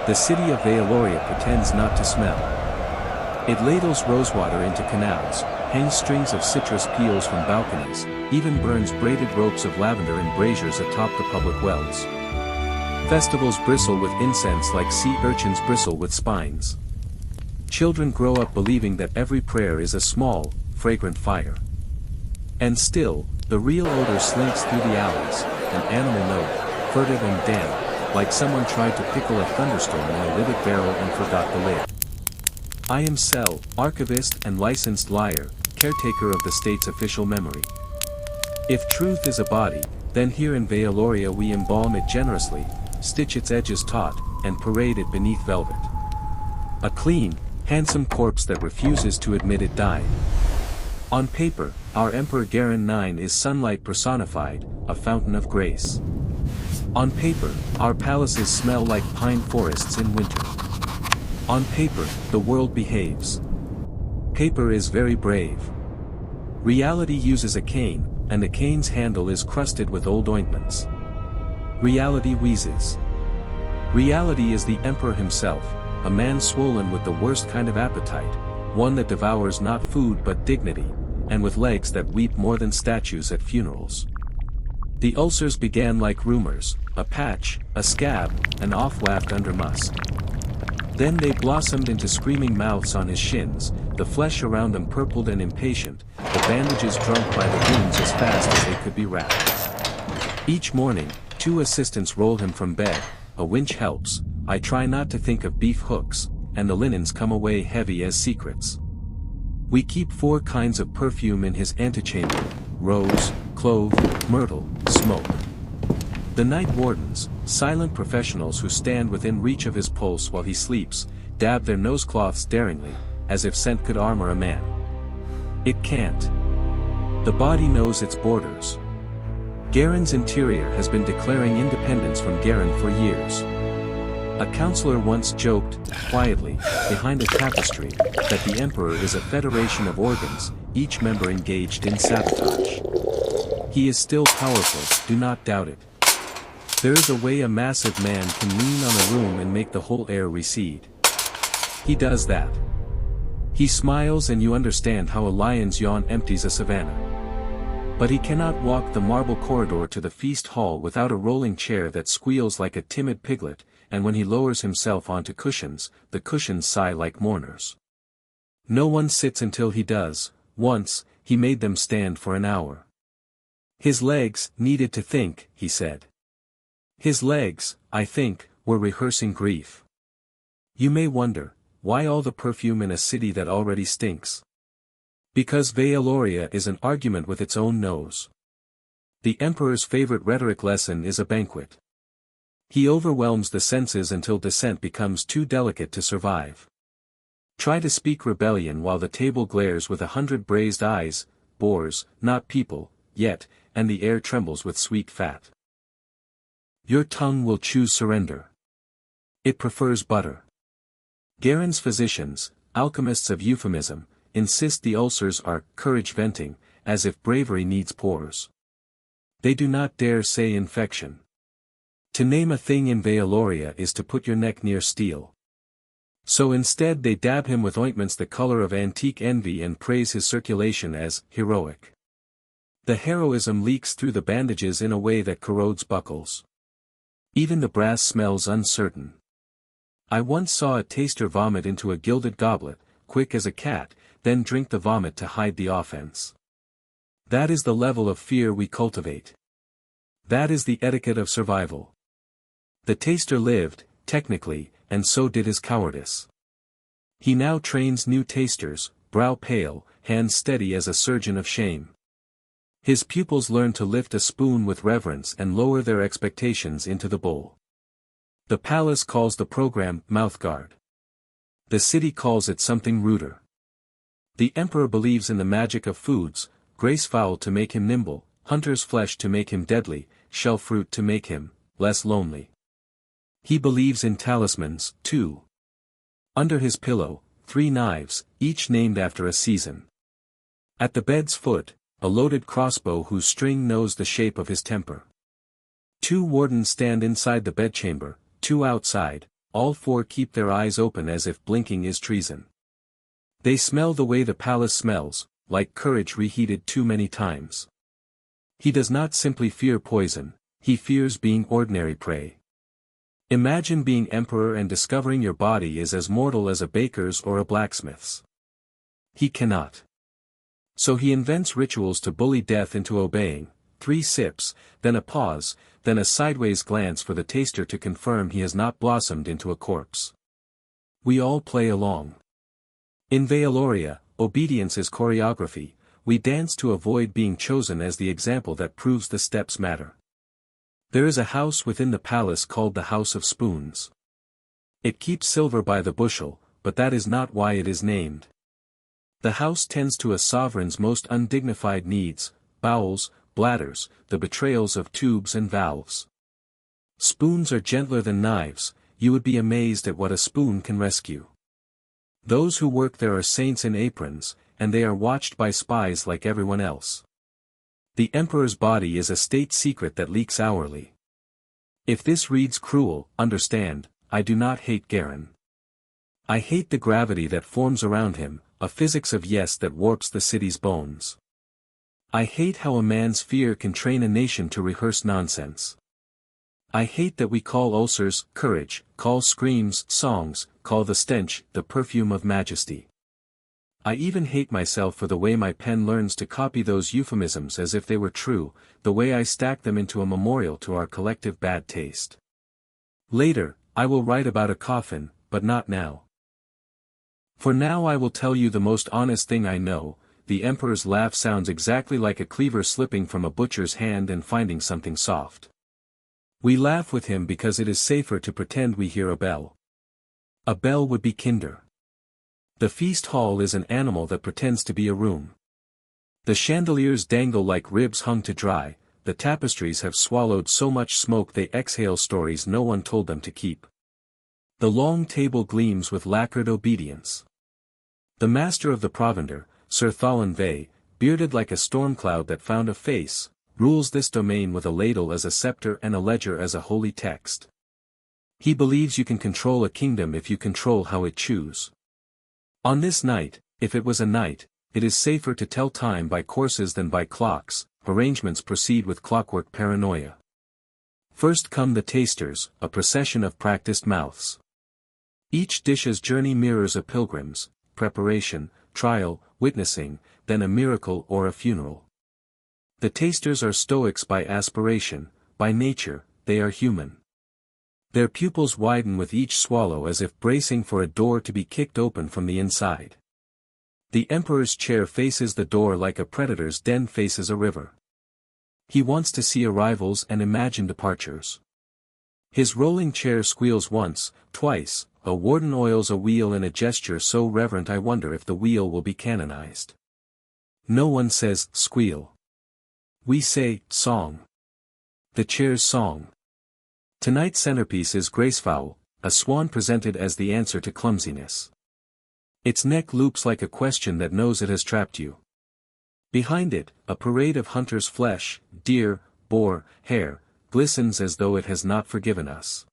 The city of Vealoria pretends not to smell. It ladles rosewater into canals, hangs strings of citrus peels from balconies, even burns braided ropes of lavender in braziers atop the public wells. Festivals bristle with incense like sea urchins bristle with spines. Children grow up believing that every prayer is a small, fragrant fire. And still, the real odor slinks through the alleys, an animal note, furtive and damp, like someone tried to pickle a thunderstorm in a lidded barrel and forgot the lid. I am Cell, archivist and licensed liar, caretaker of the state's official memory. If truth is a body, then here in Vealoria we embalm it generously, stitch its edges taut, and parade it beneath velvet. A clean, handsome corpse that refuses to admit it died. On paper, our Emperor Garen IX is sunlight personified, a fountain of grace. On paper, our palaces smell like pine forests in winter. On paper, the world behaves. Paper is very brave. Reality uses a cane, and the cane's handle is crusted with old ointments. Reality wheezes. Reality is the emperor himself, a man swollen with the worst kind of appetite, one that devours not food but dignity, and with legs that weep more than statues at funerals. The ulcers began like rumors, a patch, a scab, an off-waft under musk. Then they blossomed into screaming mouths on his shins, the flesh around them purpled and impatient, the bandages drunk by the wounds as fast as they could be wrapped. Each morning, 2 assistants roll him from bed, a winch helps, I try not to think of beef hooks, and the linens come away heavy as secrets. We keep 4 kinds of perfume in his antechamber: rose, clove, myrtle, smoke. The night wardens, silent professionals who stand within reach of his pulse while he sleeps, dab their nosecloths daringly, as if scent could armor a man. It can't. The body knows its borders. Garen's interior has been declaring independence from Garen for years. A counselor once joked, quietly, behind a tapestry, that the emperor is a federation of organs, each member engaged in sabotage. He is still powerful, do not doubt it. There is a way a massive man can lean on a room and make the whole air recede. He does that. He smiles and you understand how a lion's yawn empties a savanna. But he cannot walk the marble corridor to the feast hall without a rolling chair that squeals like a timid piglet, and when he lowers himself onto cushions, the cushions sigh like mourners. No one sits until he does. Once, he made them stand for an hour. His legs needed to think, he said. His legs, I think, were rehearsing grief. You may wonder, why all the perfume in a city that already stinks? Because Vealoria is an argument with its own nose. The emperor's favorite rhetoric lesson is a banquet. He overwhelms the senses until dissent becomes too delicate to survive. Try to speak rebellion while the table glares with 100 braised eyes, boars, not people, yet, and the air trembles with sweet fat. Your tongue will choose surrender. It prefers butter. Garen's physicians, alchemists of euphemism, insist the ulcers are courage-venting, as if bravery needs pores. They do not dare say infection. To name a thing in Vealoria is to put your neck near steel. So instead they dab him with ointments the color of antique envy and praise his circulation as heroic. The heroism leaks through the bandages in a way that corrodes buckles. Even the brass smells uncertain. I once saw a taster vomit into a gilded goblet, quick as a cat, then drink the vomit to hide the offense. That is the level of fear we cultivate. That is the etiquette of survival. The taster lived, technically, and so did his cowardice. He now trains new tasters, brow pale, hands steady as a surgeon of shame. His pupils learn to lift a spoon with reverence and lower their expectations into the bowl. The palace calls the program mouthguard. The city calls it something ruder. The emperor believes in the magic of foods, grace fowl to make him nimble, hunter's flesh to make him deadly, shell fruit to make him less lonely. He believes in talismans, too. Under his pillow, 3 knives, each named after a season. At the bed's foot, a loaded crossbow whose string knows the shape of his temper. 2 wardens stand inside the bedchamber, 2 outside, all four keep their eyes open as if blinking is treason. They smell the way the palace smells, like courage reheated too many times. He does not simply fear poison, he fears being ordinary prey. Imagine being emperor and discovering your body is as mortal as a baker's or a blacksmith's. He cannot. So he invents rituals to bully death into obeying, 3 sips, then a pause, then a sideways glance for the taster to confirm he has not blossomed into a corpse. We all play along. In Vealoria, obedience is choreography, we dance to avoid being chosen as the example that proves the steps matter. There is a house within the palace called the House of Spoons. It keeps silver by the bushel, but that is not why it is named. The house tends to a sovereign's most undignified needs, bowels, bladders, the betrayals of tubes and valves. Spoons are gentler than knives, you would be amazed at what a spoon can rescue. Those who work there are saints in aprons, and they are watched by spies like everyone else. The emperor's body is a state secret that leaks hourly. If this reads cruel, understand, I do not hate Garen. I hate the gravity that forms around him, a physics of yes that warps the city's bones. I hate how a man's fear can train a nation to rehearse nonsense. I hate that we call ulcers courage, call screams songs, call the stench the perfume of majesty. I even hate myself for the way my pen learns to copy those euphemisms as if they were true, the way I stack them into a memorial to our collective bad taste. Later, I will write about a coffin, but not now. For now I will tell you the most honest thing I know. The emperor's laugh sounds exactly like a cleaver slipping from a butcher's hand and finding something soft. We laugh with him because it is safer to pretend we hear a bell. A bell would be kinder. The feast hall is an animal that pretends to be a room. The chandeliers dangle like ribs hung to dry, the tapestries have swallowed so much smoke they exhale stories no one told them to keep. The long table gleams with lacquered obedience. The master of the provender, Sir Thalon Vey, bearded like a storm cloud that found a face, rules this domain with a ladle as a scepter and a ledger as a holy text. He believes you can control a kingdom if you control how it chews. On this night, if it was a night, it is safer to tell time by courses than by clocks, arrangements proceed with clockwork paranoia. First come the tasters, a procession of practiced mouths. Each dish's journey mirrors a pilgrim's, preparation, trial, witnessing, then a miracle or a funeral. The tasters are stoics by aspiration, by nature, they are human. Their pupils widen with each swallow as if bracing for a door to be kicked open from the inside. The emperor's chair faces the door like a predator's den faces a river. He wants to see arrivals and imagine departures. His rolling chair squeals once, twice, a warden oils a wheel in a gesture so reverent I wonder if the wheel will be canonized. No one says, squeal. We say, song. The chair's song. Tonight's centerpiece is Gracefowl, a swan presented as the answer to clumsiness. Its neck loops like a question that knows it has trapped you. Behind it, a parade of hunter's flesh, deer, boar, hare, glistens as though it has not forgiven us.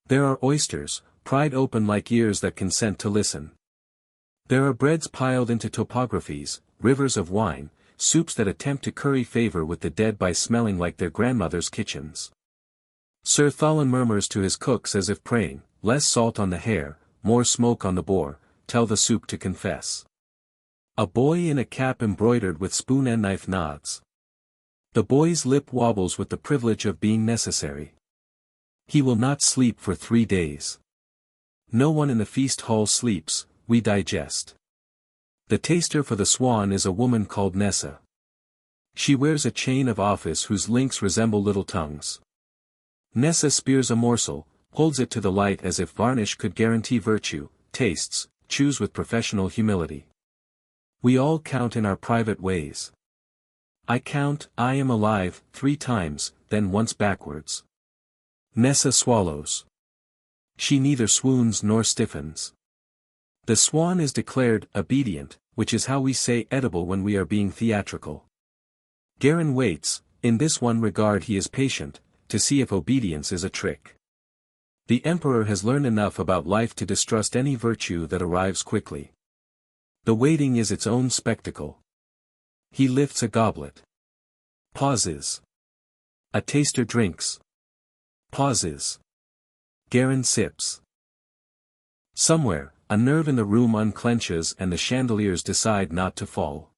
There are oysters, pried open like ears that consent to listen. There are breads piled into topographies, rivers of wine, soups that attempt to curry favor with the dead by smelling like their grandmother's kitchens. Sir Thalon murmurs to his cooks as if praying, less salt on the hare, more smoke on the boar, tell the soup to confess. A boy in a cap embroidered with spoon and knife nods. The boy's lip wobbles with the privilege of being necessary. He will not sleep for 3 days. No one in the feast hall sleeps, we digest. The taster for the swan is a woman called Nessa. She wears a chain of office whose links resemble little tongues. Nessa spears a morsel, holds it to the light as if varnish could guarantee virtue, tastes, chews with professional humility. We all count in our private ways. I count, I am alive, 3 times, then once backwards. Nessa swallows. She neither swoons nor stiffens. The swan is declared obedient, which is how we say edible when we are being theatrical. Garen waits, in this one regard he is patient, to see if obedience is a trick. The emperor has learned enough about life to distrust any virtue that arrives quickly. The waiting is its own spectacle. He lifts a goblet. Pauses. A taster drinks. Pauses. Garin sips. Somewhere, a nerve in the room unclenches and the chandeliers decide not to fall.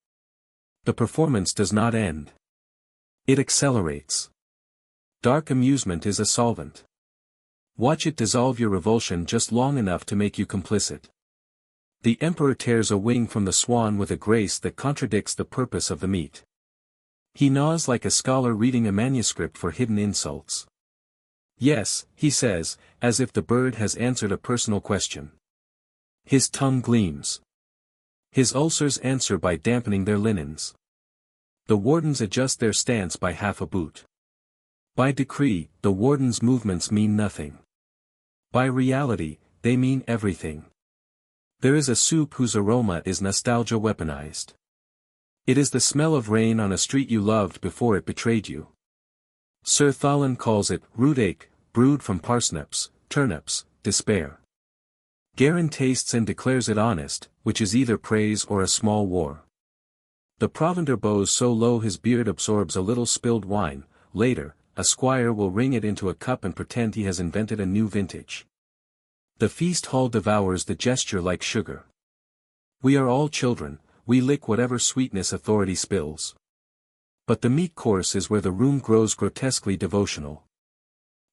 The performance does not end. It accelerates. Dark amusement is a solvent. Watch it dissolve your revulsion just long enough to make you complicit. The emperor tears a wing from the swan with a grace that contradicts the purpose of the meat. He gnaws like a scholar reading a manuscript for hidden insults. Yes, he says, as if the bird has answered a personal question. His tongue gleams. His ulcers answer by dampening their linens. The wardens adjust their stance by half a boot. By decree, the warden's movements mean nothing. By reality, they mean everything. There is a soup whose aroma is nostalgia weaponized. It is the smell of rain on a street you loved before it betrayed you. Sir Thalin calls it rootache, brewed from parsnips, turnips, despair. Garin tastes and declares it honest, which is either praise or a small war. The provender bows so low his beard absorbs a little spilled wine. Later, a squire will wring it into a cup and pretend he has invented a new vintage. The feast hall devours the gesture like sugar. We are all children, we lick whatever sweetness authority spills. But the meat course is where the room grows grotesquely devotional.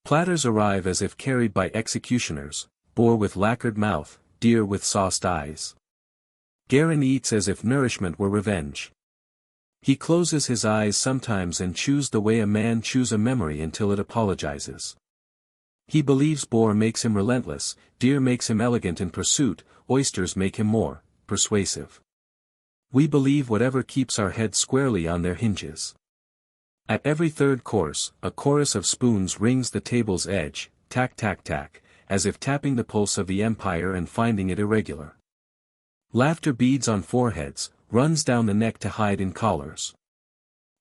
Platters arrive as if carried by executioners, boar with lacquered mouth, deer with sauced eyes. Garin eats as if nourishment were revenge. He closes his eyes sometimes and chews the way a man chews a memory until it apologizes. He believes boar makes him relentless, deer makes him elegant in pursuit, oysters make him more persuasive. We believe whatever keeps our heads squarely on their hinges. At every third course, a chorus of spoons rings the table's edge, tack tack tack, as if tapping the pulse of the empire and finding it irregular. Laughter beads on foreheads, runs down the neck to hide in collars.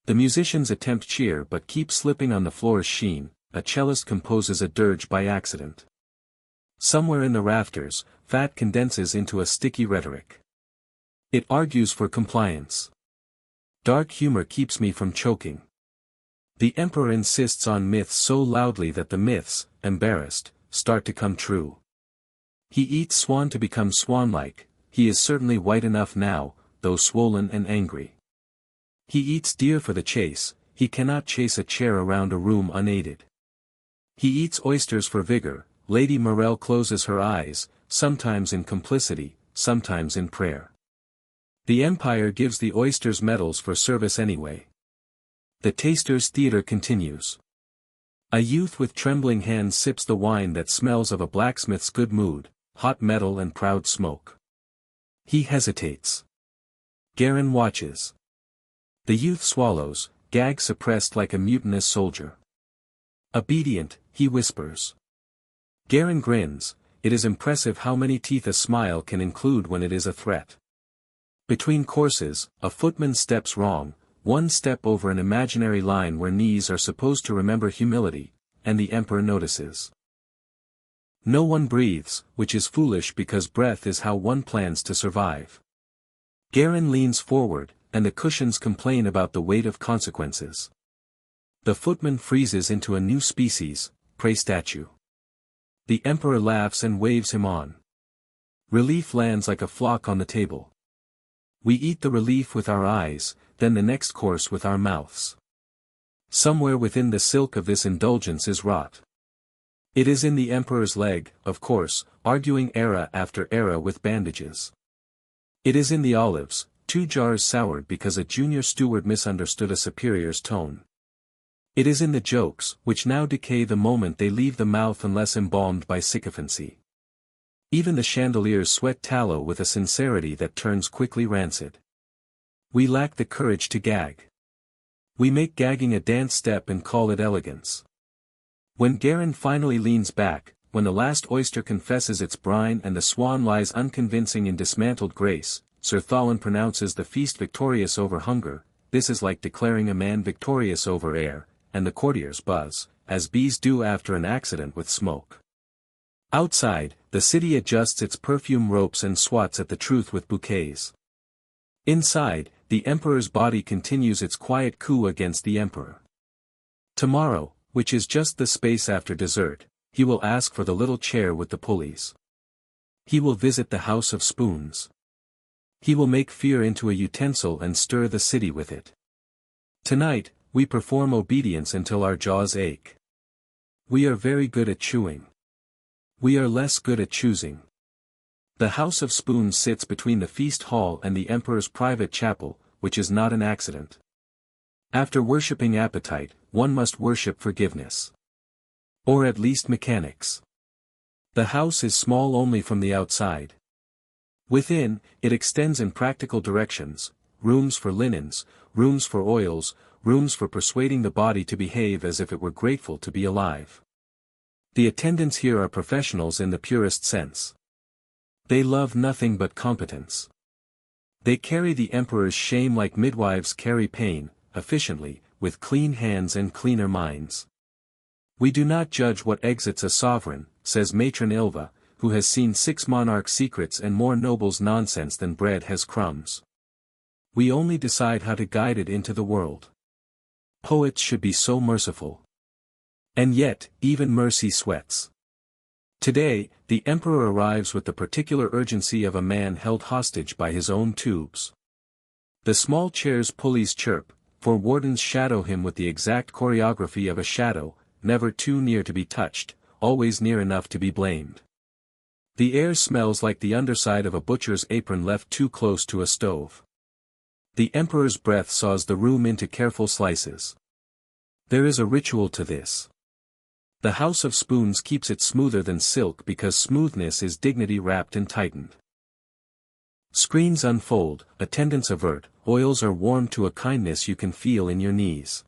The musicians attempt cheer but keep slipping on the floor's sheen. A cellist composes a dirge by accident. Somewhere in the rafters, fat condenses into a sticky rhetoric. It argues for compliance. Dark humor keeps me from choking. The emperor insists on myths so loudly that the myths, embarrassed, start to come true. He eats swan to become swan-like. He is certainly white enough now, though swollen and angry. He eats deer for the chase. He cannot chase a chair around a room unaided. He eats oysters for vigor. Lady Morel closes her eyes, sometimes in complicity, sometimes in prayer. The empire gives the oysters medals for service anyway. The taster's theater continues. A youth with trembling hands sips the wine that smells of a blacksmith's good mood, hot metal and proud smoke. He hesitates. Garin watches. The youth swallows, gag suppressed like a mutinous soldier. Obedient, he whispers. Garin grins. It is impressive how many teeth a smile can include when it is a threat. Between courses, a footman steps wrong, one step over an imaginary line where knees are supposed to remember humility, and the emperor notices. No one breathes, which is foolish because breath is how one plans to survive. Garin leans forward, and the cushions complain about the weight of consequences. The footman freezes into a new species, prey statue. The emperor laughs and waves him on. Relief lands like a flock on the table. We eat the relief with our eyes, then the next course with our mouths. Somewhere within the silk of this indulgence is rot. It is in the emperor's leg, of course, arguing era after era with bandages. It is in the olives, 2 jars soured because a junior steward misunderstood a superior's tone. It is in the jokes, which now decay the moment they leave the mouth unless embalmed by sycophancy. Even the chandeliers sweat tallow with a sincerity that turns quickly rancid. We lack the courage to gag. We make gagging a dance step and call it elegance. When Garin finally leans back, when the last oyster confesses its brine and the swan lies unconvincing in dismantled grace, Sir Thalin pronounces the feast victorious over hunger. This is like declaring a man victorious over air, and the courtiers buzz, as bees do after an accident with smoke. Outside, the city adjusts its perfume ropes and swats at the truth with bouquets. Inside, the emperor's body continues its quiet coup against the emperor. Tomorrow, which is just the space after dessert, he will ask for the little chair with the pulleys. He will visit the house of spoons. He will make fear into a utensil and stir the city with it. Tonight, we perform obedience until our jaws ache. We are very good at chewing. We are less good at choosing. The house of spoons sits between the feast hall and the emperor's private chapel, which is not an accident. After worshipping appetite, one must worship forgiveness. Or at least mechanics. The house is small only from the outside. Within, it extends in practical directions: rooms for linens, rooms for oils, rooms for persuading the body to behave as if it were grateful to be alive. The attendants here are professionals in the purest sense. They love nothing but competence. They carry the emperor's shame like midwives carry pain, efficiently, with clean hands and cleaner minds. We do not judge what exits a sovereign, says Matron Ilva, who has seen 6 monarchs' secrets and more nobles' nonsense than bread has crumbs. We only decide how to guide it into the world. Poets should be so merciful. And yet, even mercy sweats. Today, the emperor arrives with the particular urgency of a man held hostage by his own tubes. The small chair's pulleys chirp, for wardens shadow him with the exact choreography of a shadow, never too near to be touched, always near enough to be blamed. The air smells like the underside of a butcher's apron left too close to a stove. The emperor's breath saws the room into careful slices. There is a ritual to this. The house of spoons keeps it smoother than silk because smoothness is dignity wrapped and tightened. Screens unfold, attendants avert, oils are warmed to a kindness you can feel in your knees.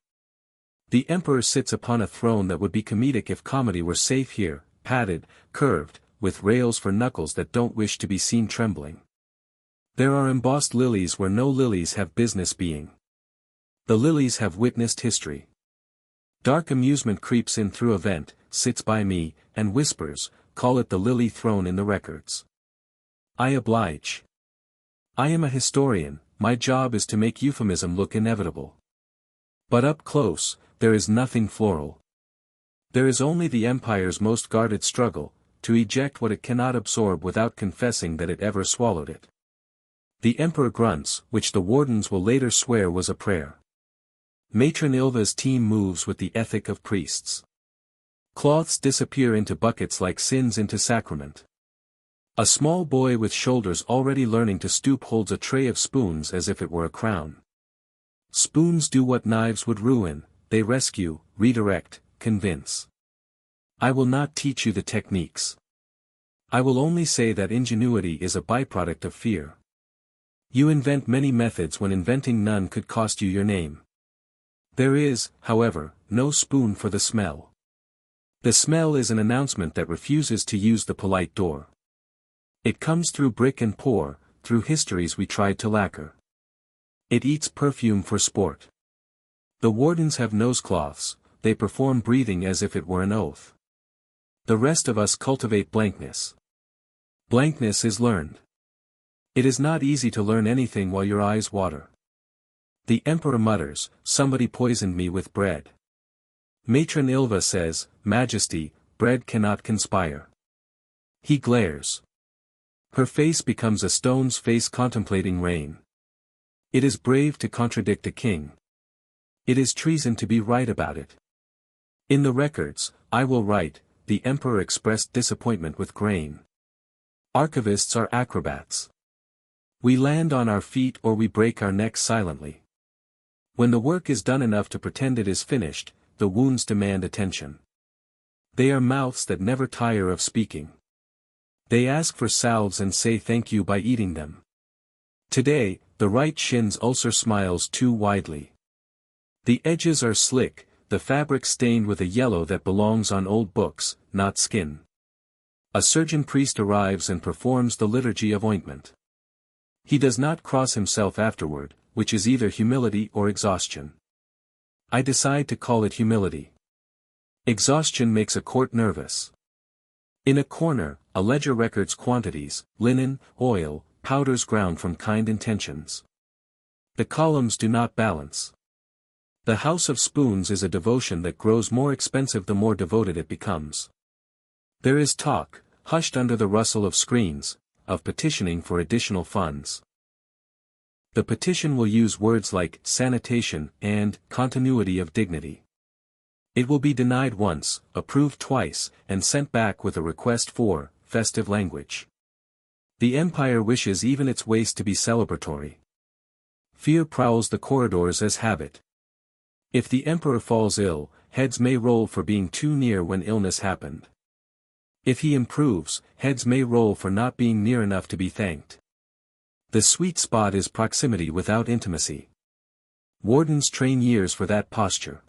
The emperor sits upon a throne that would be comedic if comedy were safe here, padded, curved, with rails for knuckles that don't wish to be seen trembling. There are embossed lilies where no lilies have business being. The lilies have witnessed history. Dark amusement creeps in through a vent, sits by me, and whispers, call it the lily throne in the records. I oblige. I am a historian, my job is to make euphemism look inevitable. But up close, there is nothing floral. There is only the empire's most guarded struggle, to eject what it cannot absorb without confessing that it ever swallowed it. The emperor grunts, which the wardens will later swear was a prayer. Matron Ilva's team moves with the ethic of priests. Cloths disappear into buckets like sins into sacrament. A small boy with shoulders already learning to stoop holds a tray of spoons as if it were a crown. Spoons do what knives would ruin, they rescue, redirect, convince. I will not teach you the techniques. I will only say that ingenuity is a byproduct of fear. You invent many methods when inventing none could cost you your name. There is, however, no spoon for the smell. The smell is an announcement that refuses to use the polite door. It comes through brick and pour, through histories we tried to lacquer. It eats perfume for sport. The wardens have nosecloths, they perform breathing as if it were an oath. The rest of us cultivate blankness. Blankness is learned. It is not easy to learn anything while your eyes water. The emperor mutters, somebody poisoned me with bread. Matron Ilva says, Majesty, bread cannot conspire. He glares. Her face becomes a stone's face contemplating rain. It is brave to contradict a king. It is treason to be right about it. In the records, I will write, the emperor expressed disappointment with grain. Archivists are acrobats. We land on our feet or we break our necks silently. When the work is done enough to pretend it is finished, the wounds demand attention. They are mouths that never tire of speaking. They ask for salves and say thank you by eating them. Today, the right shin's ulcer smiles too widely. The edges are slick, the fabric stained with a yellow that belongs on old books, not skin. A surgeon priest arrives and performs the liturgy of ointment. He does not cross himself afterward, which is either humility or exhaustion. I decide to call it humility. Exhaustion makes a court nervous. In a corner, a ledger records quantities, linen, oil, powders ground from kind intentions. The columns do not balance. The House of Spoons is a devotion that grows more expensive the more devoted it becomes. There is talk, hushed under the rustle of screens, of petitioning for additional funds. The petition will use words like sanitation and continuity of dignity. It will be denied once, approved twice, and sent back with a request for festive language. The empire wishes even its waste to be celebratory. Fear prowls the corridors as habit. If the emperor falls ill, heads may roll for being too near when illness happened. If he improves, heads may roll for not being near enough to be thanked. The sweet spot is proximity without intimacy. Wardens train years for that posture.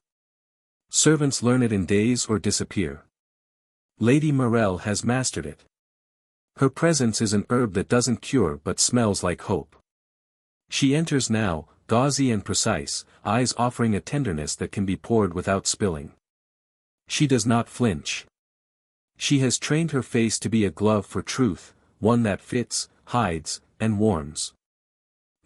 Servants learn it in days or disappear. Lady Morel has mastered it. Her presence is an herb that doesn't cure but smells like hope. She enters now, gauzy and precise, eyes offering a tenderness that can be poured without spilling. She does not flinch. She has trained her face to be a glove for truth, one that fits, hides, and warms.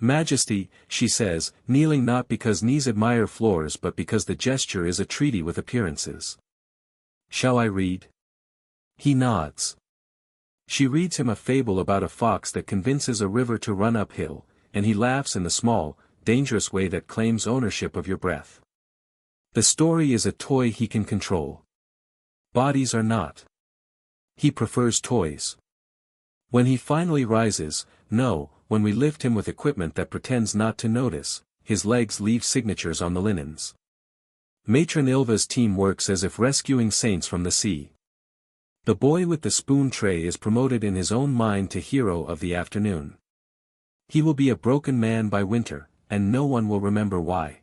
Majesty, she says, kneeling not because knees admire floors but because the gesture is a treaty with appearances. Shall I read? He nods. She reads him a fable about a fox that convinces a river to run uphill, and he laughs in the small, dangerous way that claims ownership of your breath. The story is a toy he can control. Bodies are not. He prefers toys. When he finally rises, no, when we lift him with equipment that pretends not to notice, his legs leave signatures on the linens. Matron Ilva's team works as if rescuing saints from the sea. The boy with the spoon tray is promoted in his own mind to hero of the afternoon. He will be a broken man by winter, and no one will remember why.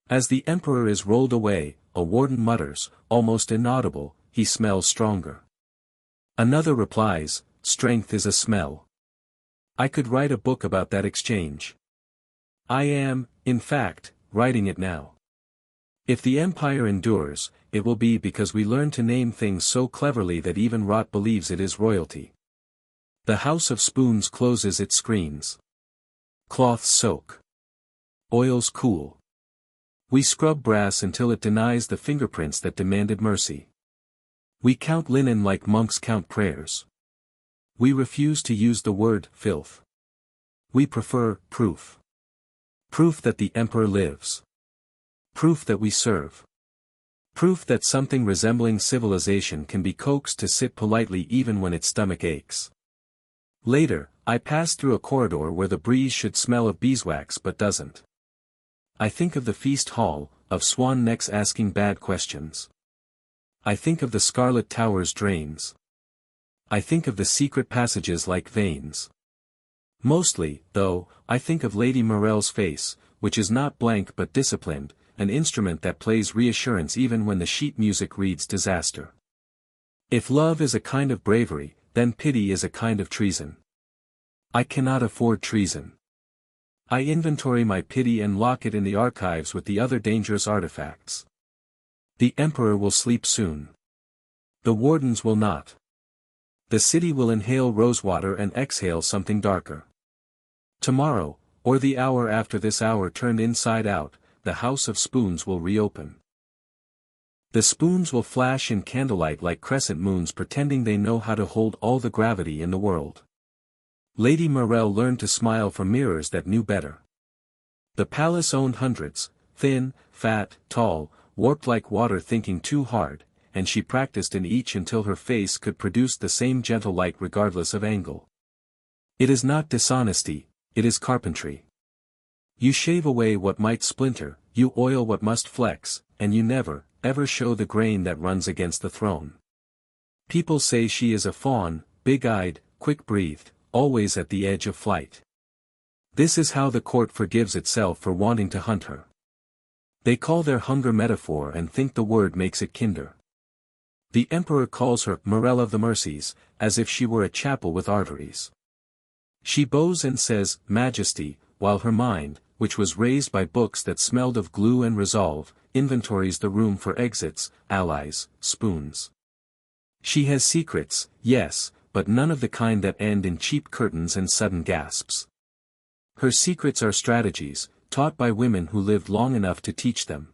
As the emperor is rolled away, a warden mutters, almost inaudible, he smells stronger. Another replies, strength is a smell. I could write a book about that exchange. I am, in fact, writing it now. If the empire endures, it will be because we learn to name things so cleverly that even rot believes it is royalty. The House of Spoons closes its screens. Cloths soak. Oils cool. We scrub brass until it denies the fingerprints that demanded mercy. We count linen like monks count prayers. We refuse to use the word filth. We prefer proof. Proof that the emperor lives. Proof that we serve. Proof that something resembling civilization can be coaxed to sit politely even when its stomach aches. Later, I pass through a corridor where the breeze should smell of beeswax but doesn't. I think of the feast hall, of swan necks asking bad questions. I think of the scarlet tower's drains. I think of the secret passages like veins. Mostly, though, I think of Lady Morel's face, which is not blank but disciplined, an instrument that plays reassurance even when the sheet music reads disaster. If love is a kind of bravery, then pity is a kind of treason. I cannot afford treason. I inventory my pity and lock it in the archives with the other dangerous artifacts. The emperor will sleep soon. The wardens will not. The city will inhale rosewater and exhale something darker. Tomorrow, or the hour after this hour turned inside out, the House of Spoons will reopen. The spoons will flash in candlelight like crescent moons pretending they know how to hold all the gravity in the world. Lady Morel learned to smile from mirrors that knew better. The palace owned hundreds, thin, fat, tall, warped like water thinking too hard, and she practiced in each until her face could produce the same gentle light regardless of angle. It is not dishonesty, it is carpentry. You shave away what might splinter, you oil what must flex, and you never, ever show the grain that runs against the throne. People say she is a fawn, big-eyed, quick-breathed, always at the edge of flight. This is how the court forgives itself for wanting to hunt her. They call their hunger metaphor and think the word makes it kinder. The emperor calls her Morel of the Mercies, as if she were a chapel with arteries. She bows and says, Majesty, while her mind, which was raised by books that smelled of glue and resolve, inventories the room for exits, allies, spoons. She has secrets, yes, but none of the kind that end in cheap curtains and sudden gasps. Her secrets are strategies, taught by women who lived long enough to teach them.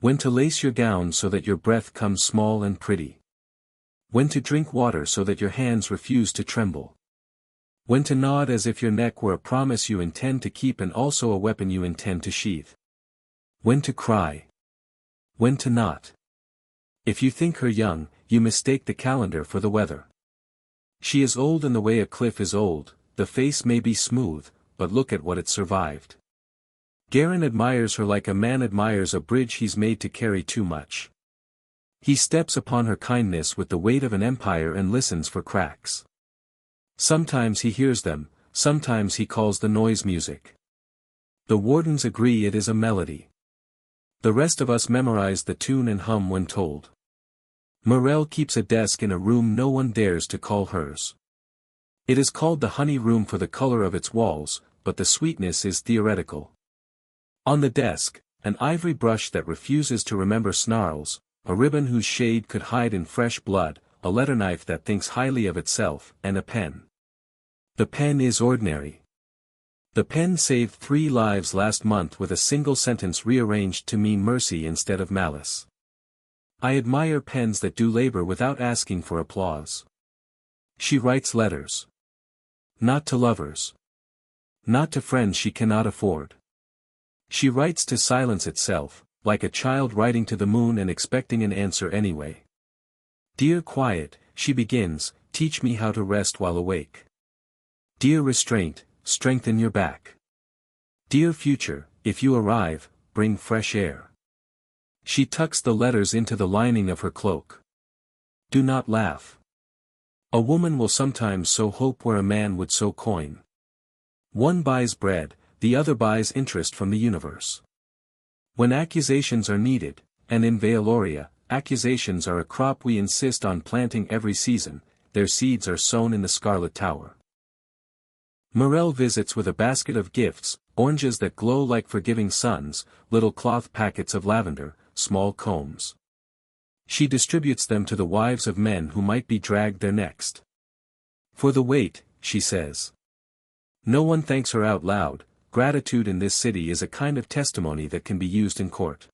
When to lace your gown so that your breath comes small and pretty. When to drink water so that your hands refuse to tremble. When to nod as if your neck were a promise you intend to keep and also a weapon you intend to sheath. When to cry. When to not. If you think her young, you mistake the calendar for the weather. She is old in the way a cliff is old, the face may be smooth, but look at what it survived. Garin admires her like a man admires a bridge he's made to carry too much. He steps upon her kindness with the weight of an empire and listens for cracks. Sometimes he hears them, sometimes he calls the noise music. The wardens agree it is a melody. The rest of us memorize the tune and hum when told. Morel keeps a desk in a room no one dares to call hers. It is called the honey room for the color of its walls, but the sweetness is theoretical. On the desk, an ivory brush that refuses to remember snarls, a ribbon whose shade could hide in fresh blood, a letter knife that thinks highly of itself, and a pen. The pen is ordinary. The pen saved 3 lives last month with a single sentence rearranged to mean mercy instead of malice. I admire pens that do labor without asking for applause. She writes letters. Not to lovers. Not to friends she cannot afford. She writes to silence itself, like a child writing to the moon and expecting an answer anyway. Dear quiet, she begins, teach me how to rest while awake. Dear restraint, strengthen your back. Dear future, if you arrive, bring fresh air. She tucks the letters into the lining of her cloak. Do not laugh. A woman will sometimes sow hope where a man would sow coin. One buys bread, the other buys interest from the universe. When accusations are needed, and in Vealoria, accusations are a crop we insist on planting every season, their seeds are sown in the Scarlet Tower. Morel visits with a basket of gifts, oranges that glow like forgiving suns, little cloth packets of lavender, small combs. She distributes them to the wives of men who might be dragged there next. For the wait, she says. No one thanks her out loud. Gratitude in this city is a kind of testimony that can be used in court.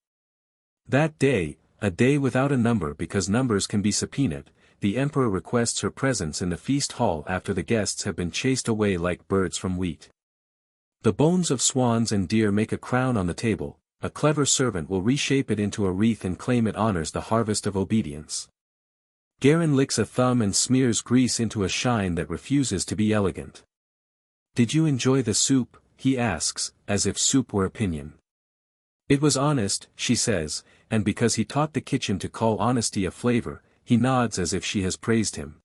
That day, a day without a number because numbers can be subpoenaed, the emperor requests her presence in the feast hall after the guests have been chased away like birds from wheat. The bones of swans and deer make a crown on the table, a clever servant will reshape it into a wreath and claim it honors the harvest of obedience. Garin licks a thumb and smears grease into a shine that refuses to be elegant. Did you enjoy the soup? He asks, as if soup were opinion. It was honest, she says, and because he taught the kitchen to call honesty a flavor, he nods as if she has praised him.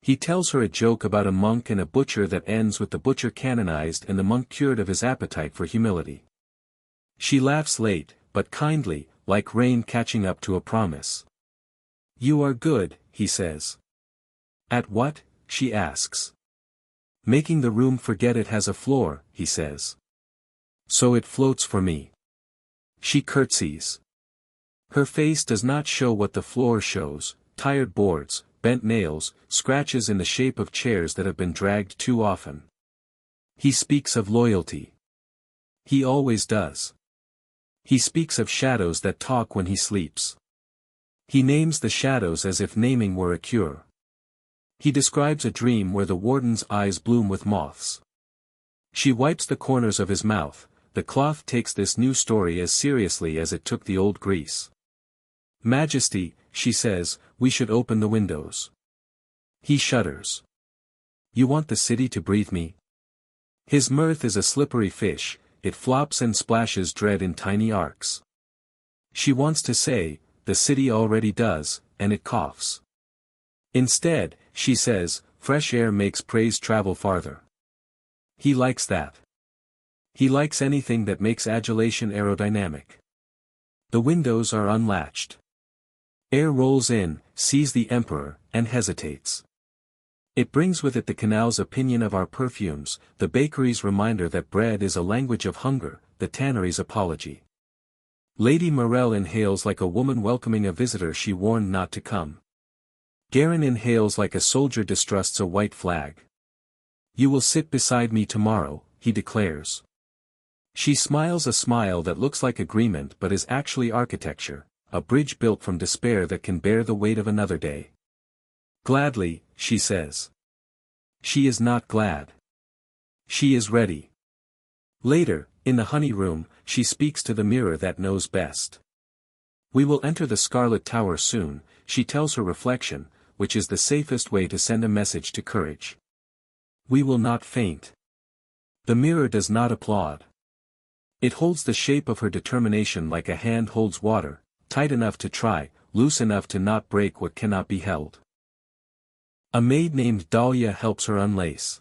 He tells her a joke about a monk and a butcher that ends with the butcher canonized and the monk cured of his appetite for humility. She laughs late, but kindly, like rain catching up to a promise. You are good, he says. At what? She asks. Making the room forget it has a floor, he says. So it floats for me. She curtsies. Her face does not show what the floor shows, tired boards, bent nails, scratches in the shape of chairs that have been dragged too often. He speaks of loyalty. He always does. He speaks of shadows that talk when he sleeps. He names the shadows as if naming were a cure. He describes a dream where the warden's eyes bloom with moths. She wipes the corners of his mouth. The cloth takes this new story as seriously as it took the old Greece. Majesty, she says, we should open the windows. He shudders. You want the city to breathe me? His mirth is a slippery fish, it flops and splashes dread in tiny arcs. She wants to say, the city already does, and it coughs. Instead, she says, fresh air makes praise travel farther. He likes that. He likes anything that makes adulation aerodynamic. The windows are unlatched. Air rolls in, sees the emperor, and hesitates. It brings with it the canal's opinion of our perfumes, the bakery's reminder that bread is a language of hunger, the tannery's apology. Lady Morel inhales like a woman welcoming a visitor she warned not to come. Garen inhales like a soldier distrusts a white flag. You will sit beside me tomorrow, he declares. She smiles a smile that looks like agreement but is actually architecture, a bridge built from despair that can bear the weight of another day. Gladly, she says. She is not glad. She is ready. Later, in the honey room, she speaks to the mirror that knows best. We will enter the Scarlet Tower soon, she tells her reflection, which is the safest way to send a message to courage. We will not faint. The mirror does not applaud. It holds the shape of her determination like a hand holds water, tight enough to try, loose enough to not break what cannot be held. A maid named Dahlia helps her unlace.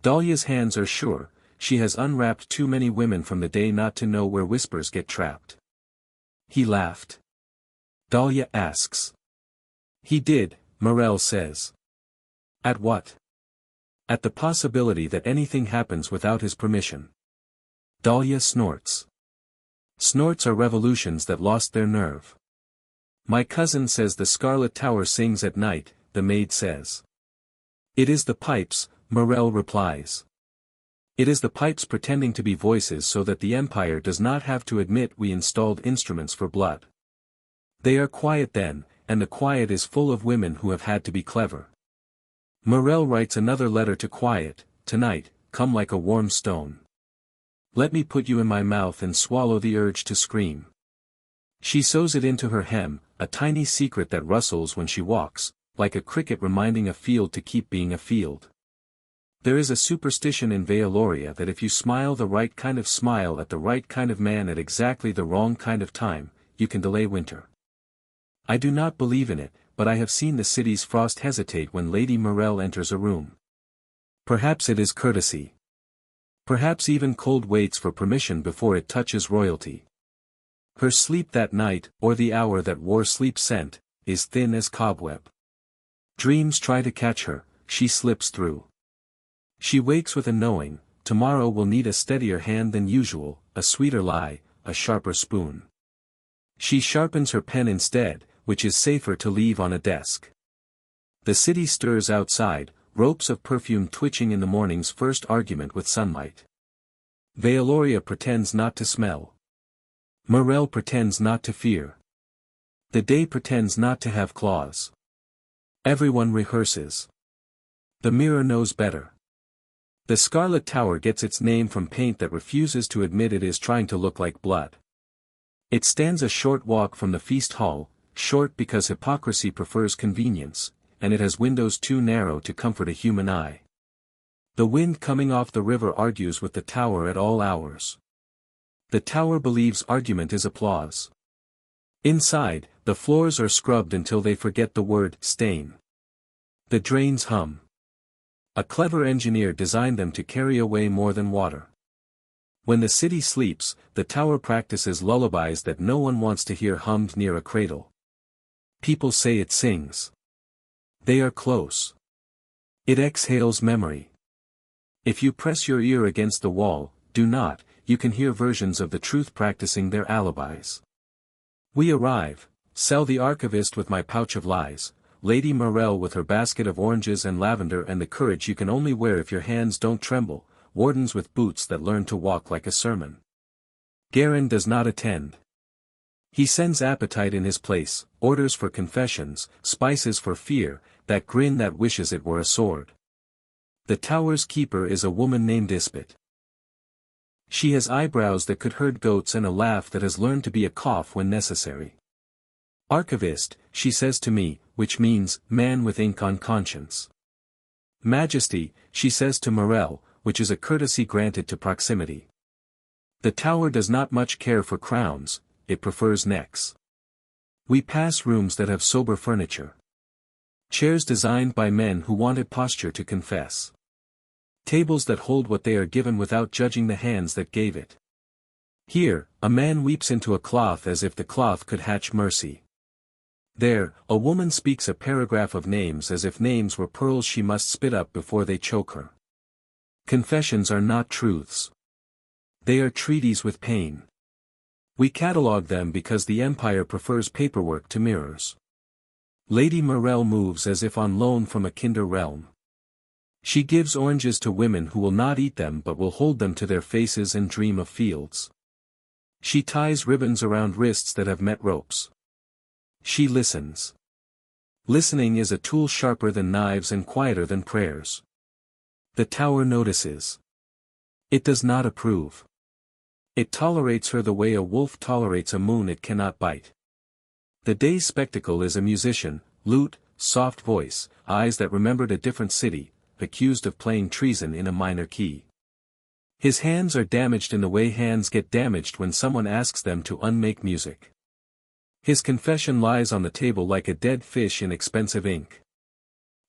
Dahlia's hands are sure, she has unwrapped too many women from the day not to know where whispers get trapped. He laughed. Dahlia asks. He did, Morel says. At what? At the possibility that anything happens without his permission. Dahlia snorts. Snorts are revolutions that lost their nerve. My cousin says the Scarlet Tower sings at night, the maid says. It is the pipes, Morel replies. It is the pipes pretending to be voices so that the Empire does not have to admit we installed instruments for blood. They are quiet then, and the quiet is full of women who have had to be clever. Morel writes another letter to Quiet, tonight, come like a warm stone. Let me put you in my mouth and swallow the urge to scream. She sews it into her hem, a tiny secret that rustles when she walks, like a cricket reminding a field to keep being a field. There is a superstition in Vealoria that if you smile the right kind of smile at the right kind of man at exactly the wrong kind of time, you can delay winter. I do not believe in it, but I have seen the city's frost hesitate when Lady Morel enters a room. Perhaps it is courtesy. Perhaps even cold waits for permission before it touches royalty. Her sleep that night, or the hour that wore sleep scent, is thin as cobweb. Dreams try to catch her, she slips through. She wakes with a knowing, tomorrow will need a steadier hand than usual, a sweeter lie, a sharper spoon. She sharpens her pen instead, which is safer to leave on a desk. The city stirs outside, ropes of perfume twitching in the morning's first argument with sunlight. Vealoria pretends not to smell. Morel pretends not to fear. The day pretends not to have claws. Everyone rehearses. The mirror knows better. The Scarlet Tower gets its name from paint that refuses to admit it is trying to look like blood. It stands a short walk from the feast hall, short because hypocrisy prefers convenience, and it has windows too narrow to comfort a human eye. The wind coming off the river argues with the tower at all hours. The tower believes argument is applause. Inside, the floors are scrubbed until they forget the word stain. The drains hum. A clever engineer designed them to carry away more than water. When the city sleeps, the tower practices lullabies that no one wants to hear hummed near a cradle. People say it sings. They are close. It exhales memory. If you press your ear against the wall, do not, you can hear versions of the truth practicing their alibis. We arrive, sell the archivist with my pouch of lies, Lady Morel with her basket of oranges and lavender and the courage you can only wear if your hands don't tremble, wardens with boots that learn to walk like a sermon. Garen does not attend. He sends appetite in his place, orders for confessions, spices for fear, that grin that wishes it were a sword. The tower's keeper is a woman named Ispit. She has eyebrows that could herd goats and a laugh that has learned to be a cough when necessary. Archivist, she says to me, which means, man with ink on conscience. Majesty, she says to Morel, which is a courtesy granted to proximity. The tower does not much care for crowns, it prefers necks. We pass rooms that have sober furniture. Chairs designed by men who wanted posture to confess. Tables that hold what they are given without judging the hands that gave it. Here, a man weeps into a cloth as if the cloth could hatch mercy. There, a woman speaks a paragraph of names as if names were pearls she must spit up before they choke her. Confessions are not truths. They are treaties with pain. We catalogue them because the Empire prefers paperwork to mirrors. Lady Morel moves as if on loan from a kinder realm. She gives oranges to women who will not eat them but will hold them to their faces and dream of fields. She ties ribbons around wrists that have met ropes. She listens. Listening is a tool sharper than knives and quieter than prayers. The tower notices. It does not approve. It tolerates her the way a wolf tolerates a moon it cannot bite. The day's spectacle is a musician, lute, soft voice, eyes that remembered a different city, accused of playing treason in a minor key. His hands are damaged in the way hands get damaged when someone asks them to unmake music. His confession lies on the table like a dead fish in expensive ink.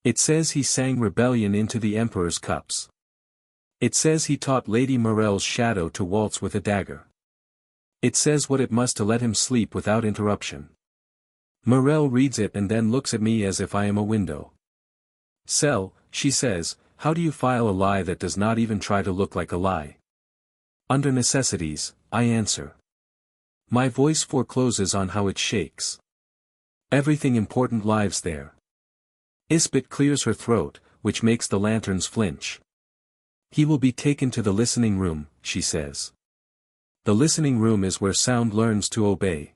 It says he sang rebellion into the emperor's cups. It says he taught Lady Morel's shadow to waltz with a dagger. It says what it must to let him sleep without interruption. Morel reads it and then looks at me as if I am a window. Sell, she says, how do you file a lie that does not even try to look like a lie? Under necessities, I answer. My voice forecloses on how it shakes. Everything important lives there. Isbit clears her throat, which makes the lanterns flinch. He will be taken to the listening room, she says. The listening room is where sound learns to obey.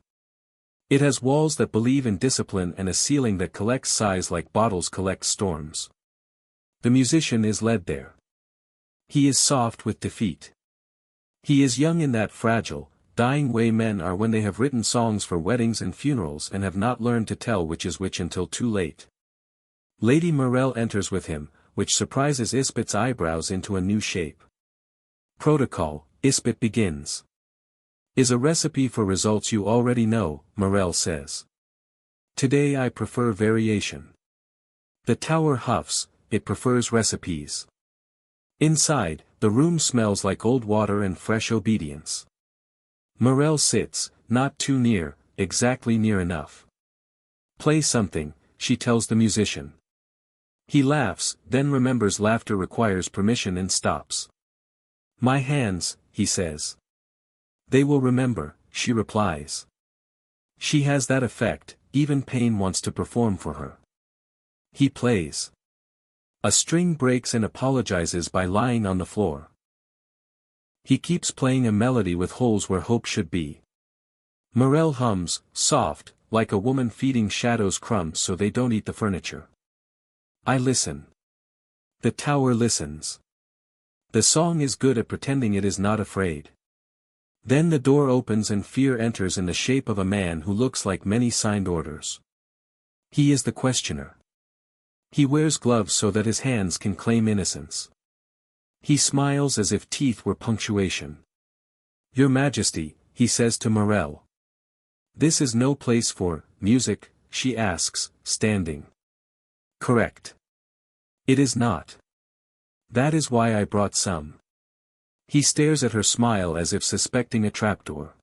It has walls that believe in discipline and a ceiling that collects sighs like bottles collect storms. The musician is led there. He is soft with defeat. He is young in that fragile, dying way men are when they have written songs for weddings and funerals and have not learned to tell which is which until too late. Lady Morel enters with him, which surprises Isbit's eyebrows into a new shape. Protocol, Isbit begins. Is a recipe for results you already know, Morel says. Today I prefer variation. The tower huffs, it prefers recipes. Inside, the room smells like old water and fresh obedience. Morel sits, not too near, exactly near enough. Play something, she tells the musician. He laughs, then remembers laughter requires permission and stops. My hands, he says. They will remember, she replies. She has that effect, even pain wants to perform for her. He plays. A string breaks and apologizes by lying on the floor. He keeps playing a melody with holes where hope should be. Morel hums, soft, like a woman feeding shadows crumbs so they don't eat the furniture. I listen. The tower listens. The song is good at pretending it is not afraid. Then the door opens and fear enters in the shape of a man who looks like many signed orders. He is the questioner. He wears gloves so that his hands can claim innocence. He smiles as if teeth were punctuation. Your Majesty, he says to Morel. This is no place for music, she asks, standing. Correct. It is not. That is why I brought some. He stares at her smile as if suspecting a trapdoor.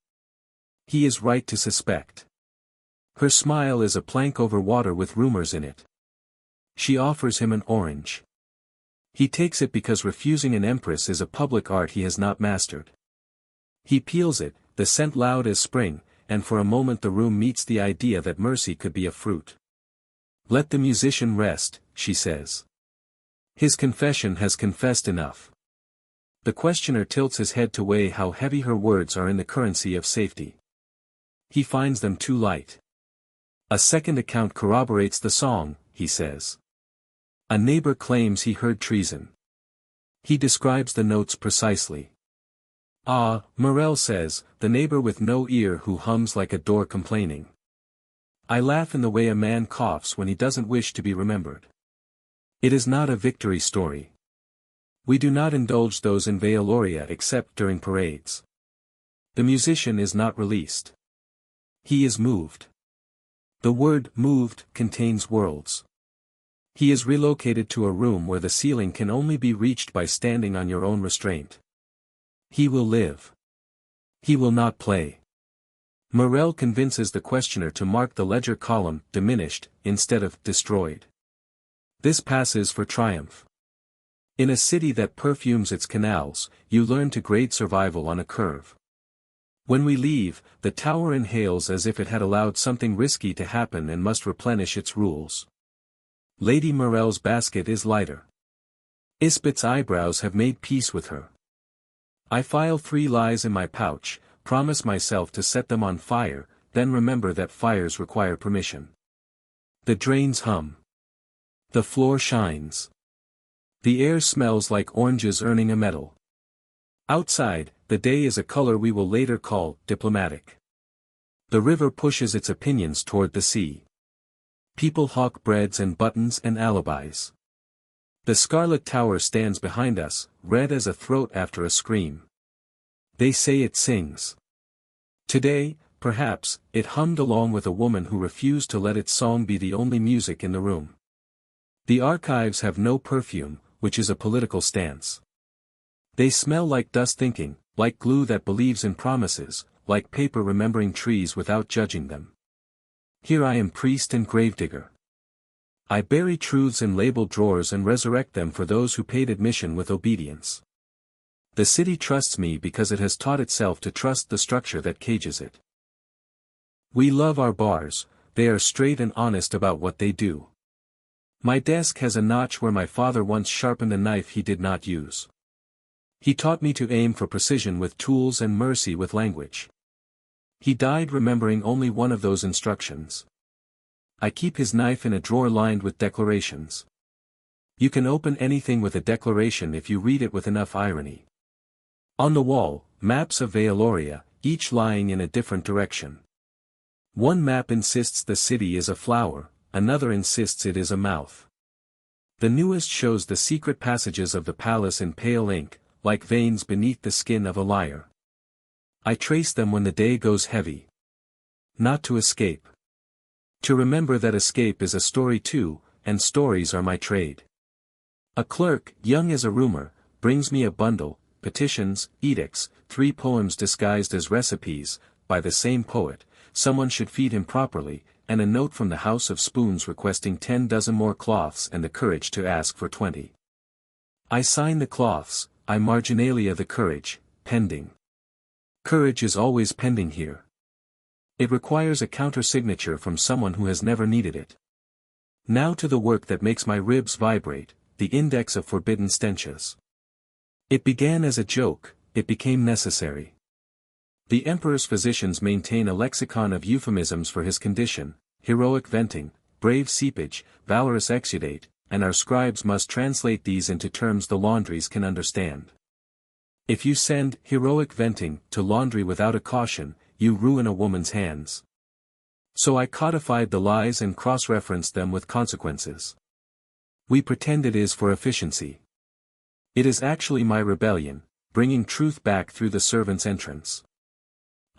He is right to suspect. Her smile is a plank over water with rumors in it. She offers him an orange. He takes it because refusing an empress is a public art he has not mastered. He peels it, the scent loud as spring, and for a moment the room meets the idea that mercy could be a fruit. Let the musician rest, she says. His confession has confessed enough. The questioner tilts his head to weigh how heavy her words are in the currency of safety. He finds them too light. A second account corroborates the song, he says. A neighbor claims he heard treason. He describes the notes precisely. Ah, Morel says, the neighbor with no ear who hums like a door complaining. I laugh in the way a man coughs when he doesn't wish to be remembered. It is not a victory story. We do not indulge those in Veoloria except during parades. The musician is not released. He is moved. The word moved contains worlds. He is relocated to a room where the ceiling can only be reached by standing on your own restraint. He will live. He will not play. Morel convinces the questioner to mark the ledger column diminished instead of destroyed. This passes for triumph. In a city that perfumes its canals, you learn to grade survival on a curve. When we leave, the tower inhales as if it had allowed something risky to happen and must replenish its rules. Lady Morel's basket is lighter. Isbit's eyebrows have made peace with her. I file 3 lies in my pouch, promise myself to set them on fire, then remember that fires require permission. The drains hum. The floor shines. The air smells like oranges earning a medal. Outside, the day is a color we will later call diplomatic. The river pushes its opinions toward the sea. People hawk breads and buttons and alibis. The Scarlet Tower stands behind us, red as a throat after a scream. They say it sings. Today, perhaps, it hummed along with a woman who refused to let its song be the only music in the room. The archives have no perfume, which is a political stance. They smell like dust thinking, like glue that believes in promises, like paper remembering trees without judging them. Here I am priest and gravedigger. I bury truths in labeled drawers and resurrect them for those who paid admission with obedience. The city trusts me because it has taught itself to trust the structure that cages it. We love our bars, they are straight and honest about what they do. My desk has a notch where my father once sharpened a knife he did not use. He taught me to aim for precision with tools and mercy with language. He died remembering only one of those instructions. I keep his knife in a drawer lined with declarations. You can open anything with a declaration if you read it with enough irony. On the wall, maps of Vealoria, each lying in a different direction. One map insists the city is a flower, another insists it is a mouth. The newest shows the secret passages of the palace in pale ink, like veins beneath the skin of a liar. I trace them when the day goes heavy. Not to escape. To remember that escape is a story too, and stories are my trade. A clerk, young as a rumor, brings me a bundle, petitions, edicts, 3 poems disguised as recipes, by the same poet, someone should feed him properly, and a note from the House of Spoons requesting 10 dozen more cloths and the courage to ask for 20. I sign the cloths, I marginalia the courage, pending. Courage is always pending here. It requires a counter-signature from someone who has never needed it. Now to the work that makes my ribs vibrate, the index of forbidden stenches. It began as a joke, it became necessary. The emperor's physicians maintain a lexicon of euphemisms for his condition, heroic venting, brave seepage, valorous exudate, and our scribes must translate these into terms the laundries can understand. If you send heroic venting to laundry without a caution, you ruin a woman's hands. So I codified the lies and cross-referenced them with consequences. We pretend it is for efficiency. It is actually my rebellion, bringing truth back through the servant's entrance.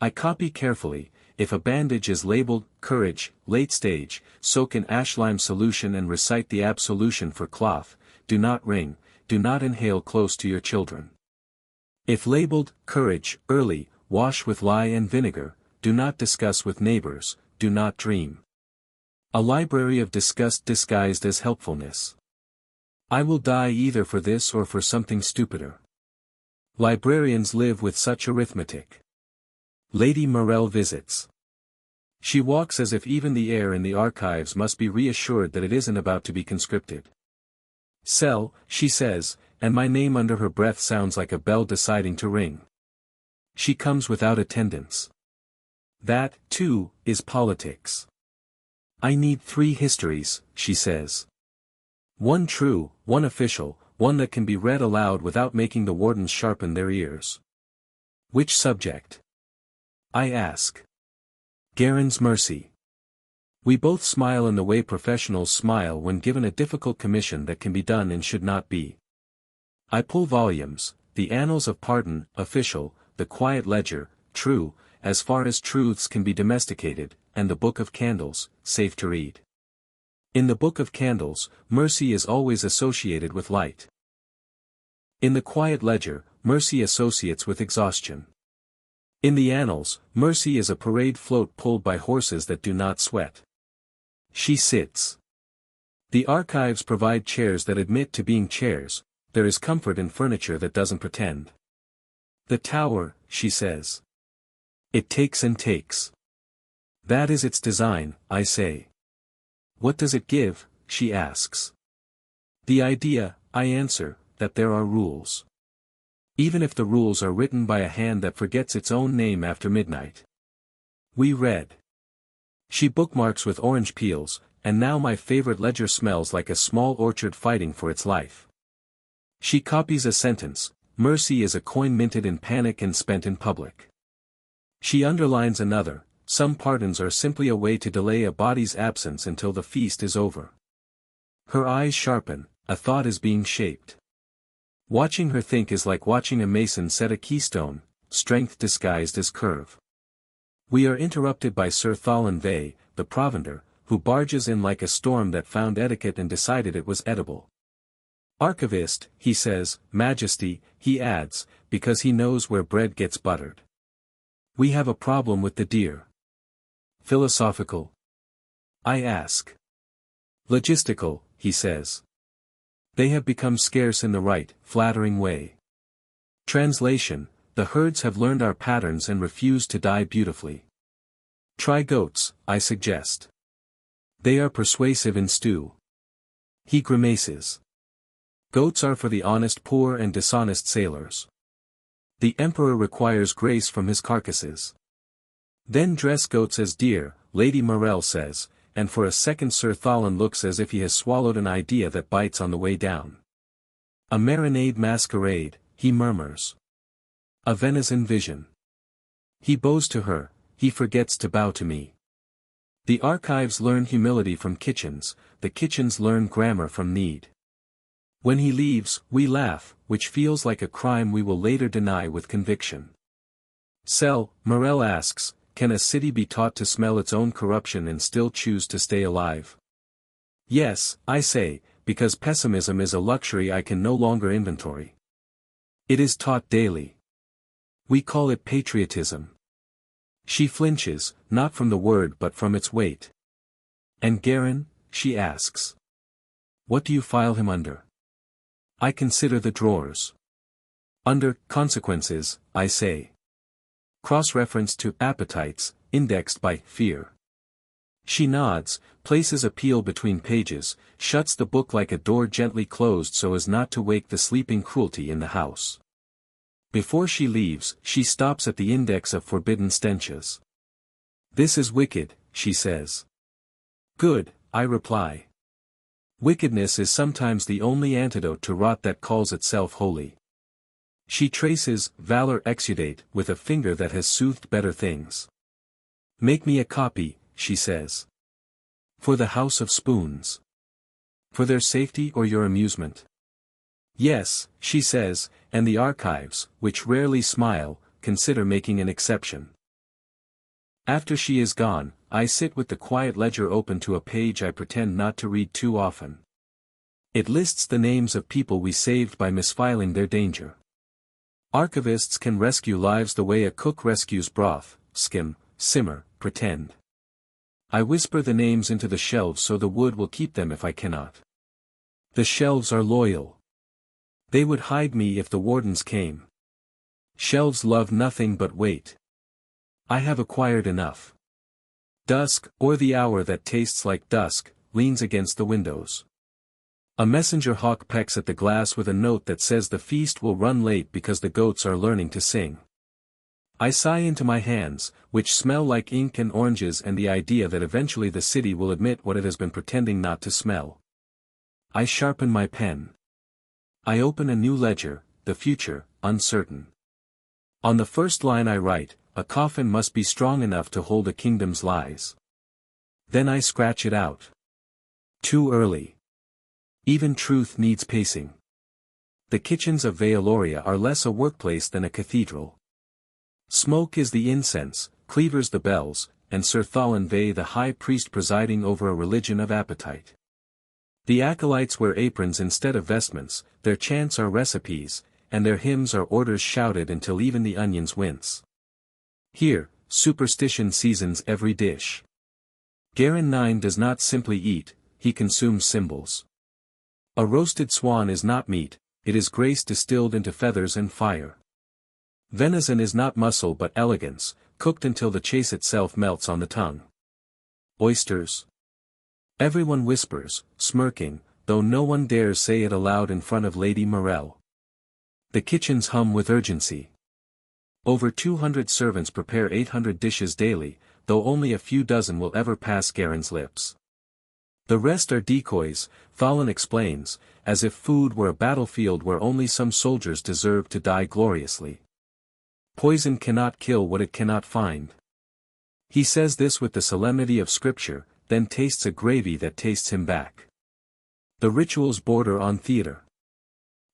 I copy carefully. If a bandage is labeled, courage, late stage, soak in ash lime solution and recite the absolution for cloth, do not ring, do not inhale close to your children. If labeled, courage, early, wash with lye and vinegar, do not discuss with neighbors, do not dream. A library of disgust disguised as helpfulness. I will die either for this or for something stupider. Librarians live with such arithmetic. Lady Morel visits. She walks as if even the air in the archives must be reassured that it isn't about to be conscripted. Sell, she says, and my name under her breath sounds like a bell deciding to ring. She comes without attendance. That, too, is politics. I need 3 histories, she says. One true, one official, one that can be read aloud without making the wardens sharpen their ears. Which subject? I ask. Garen's mercy. We both smile in the way professionals smile when given a difficult commission that can be done and should not be. I pull volumes, the Annals of Pardon, official, the Quiet Ledger, true, as far as truths can be domesticated, and the Book of Candles, safe to read. In the Book of Candles, mercy is always associated with light. In the Quiet Ledger, mercy associates with exhaustion. In the Annals, mercy is a parade float pulled by horses that do not sweat. She sits. The archives provide chairs that admit to being chairs, there is comfort in furniture that doesn't pretend. The tower, she says. It takes and takes. That is its design, I say. What does it give? She asks. The idea, I answer, that there are rules. Even if the rules are written by a hand that forgets its own name after midnight. We read. She bookmarks with orange peels, and now my favorite ledger smells like a small orchard fighting for its life. She copies a sentence, mercy is a coin minted in panic and spent in public. She underlines another, some pardons are simply a way to delay a body's absence until the feast is over. Her eyes sharpen, a thought is being shaped. Watching her think is like watching a mason set a keystone, strength disguised as curve. We are interrupted by Sir Thalin Vey, the provender, who barges in like a storm that found etiquette and decided it was edible. Archivist, he says, Majesty, he adds, because he knows where bread gets buttered. We have a problem with the deer. Philosophical? I ask. Logistical, he says. They have become scarce in the right, flattering way. Translation, the herds have learned our patterns and refuse to die beautifully. Try goats, I suggest. They are persuasive in stew. He grimaces. Goats are for the honest poor and dishonest sailors. The emperor requires grace from his carcasses. Then dress goats as deer, Lady Morel says, and for a second Sir Thalin looks as if he has swallowed an idea that bites on the way down. A marinade masquerade, he murmurs. A venison vision. He bows to her, he forgets to bow to me. The archives learn humility from kitchens, the kitchens learn grammar from need. When he leaves, we laugh, which feels like a crime we will later deny with conviction. Morel asks, can a city be taught to smell its own corruption and still choose to stay alive? Yes, I say, because pessimism is a luxury I can no longer inventory. It is taught daily. We call it patriotism. She flinches, not from the word but from its weight. And Garin, she asks. What do you file him under? I consider the drawers. Under consequences, I say. Cross-reference to appetites, indexed by fear. She nods, places a peel between pages, shuts the book like a door gently closed so as not to wake the sleeping cruelty in the house. Before she leaves, she stops at the index of forbidden stenches. This is wicked, she says. Good, I reply. Wickedness is sometimes the only antidote to rot that calls itself holy. She traces valor exudate with a finger that has soothed better things. Make me a copy, she says. For the House of Spoons. For their safety or your amusement? Yes, she says, and the archives, which rarely smile, consider making an exception. After she is gone, I sit with the quiet ledger open to a page I pretend not to read too often. It lists the names of people we saved by misfiling their danger. Archivists can rescue lives the way a cook rescues broth, skim, simmer, pretend. I whisper the names into the shelves so the wood will keep them if I cannot. The shelves are loyal. They would hide me if the wardens came. Shelves love nothing but weight. I have acquired enough. Dusk, or the hour that tastes like dusk, leans against the windows. A messenger hawk pecks at the glass with a note that says the feast will run late because the goats are learning to sing. I sigh into my hands, which smell like ink and oranges and the idea that eventually the city will admit what it has been pretending not to smell. I sharpen my pen. I open a new ledger, the future, uncertain. On the first line I write, a coffin must be strong enough to hold a kingdom's lies. Then I scratch it out. Too early. Even truth needs pacing. The kitchens of Vealoria are less a workplace than a cathedral. Smoke is the incense, cleavers the bells, and Sir Thalin Vey the high priest presiding over a religion of appetite. The acolytes wear aprons instead of vestments, their chants are recipes, and their hymns are orders shouted until even the onions wince. Here, superstition seasons every dish. Garin 9 does not simply eat, he consumes symbols. A roasted swan is not meat, it is grace distilled into feathers and fire. Venison is not muscle but elegance, cooked until the chase itself melts on the tongue. Oysters. Everyone whispers, smirking, though no one dares say it aloud in front of Lady Morel. The kitchens hum with urgency. Over 200 servants prepare 800 dishes daily, though only a few dozen will ever pass Garen's lips. The rest are decoys, Fallon explains, as if food were a battlefield where only some soldiers deserve to die gloriously. Poison cannot kill what it cannot find. He says this with the solemnity of scripture, then tastes a gravy that tastes him back. The rituals border on theater.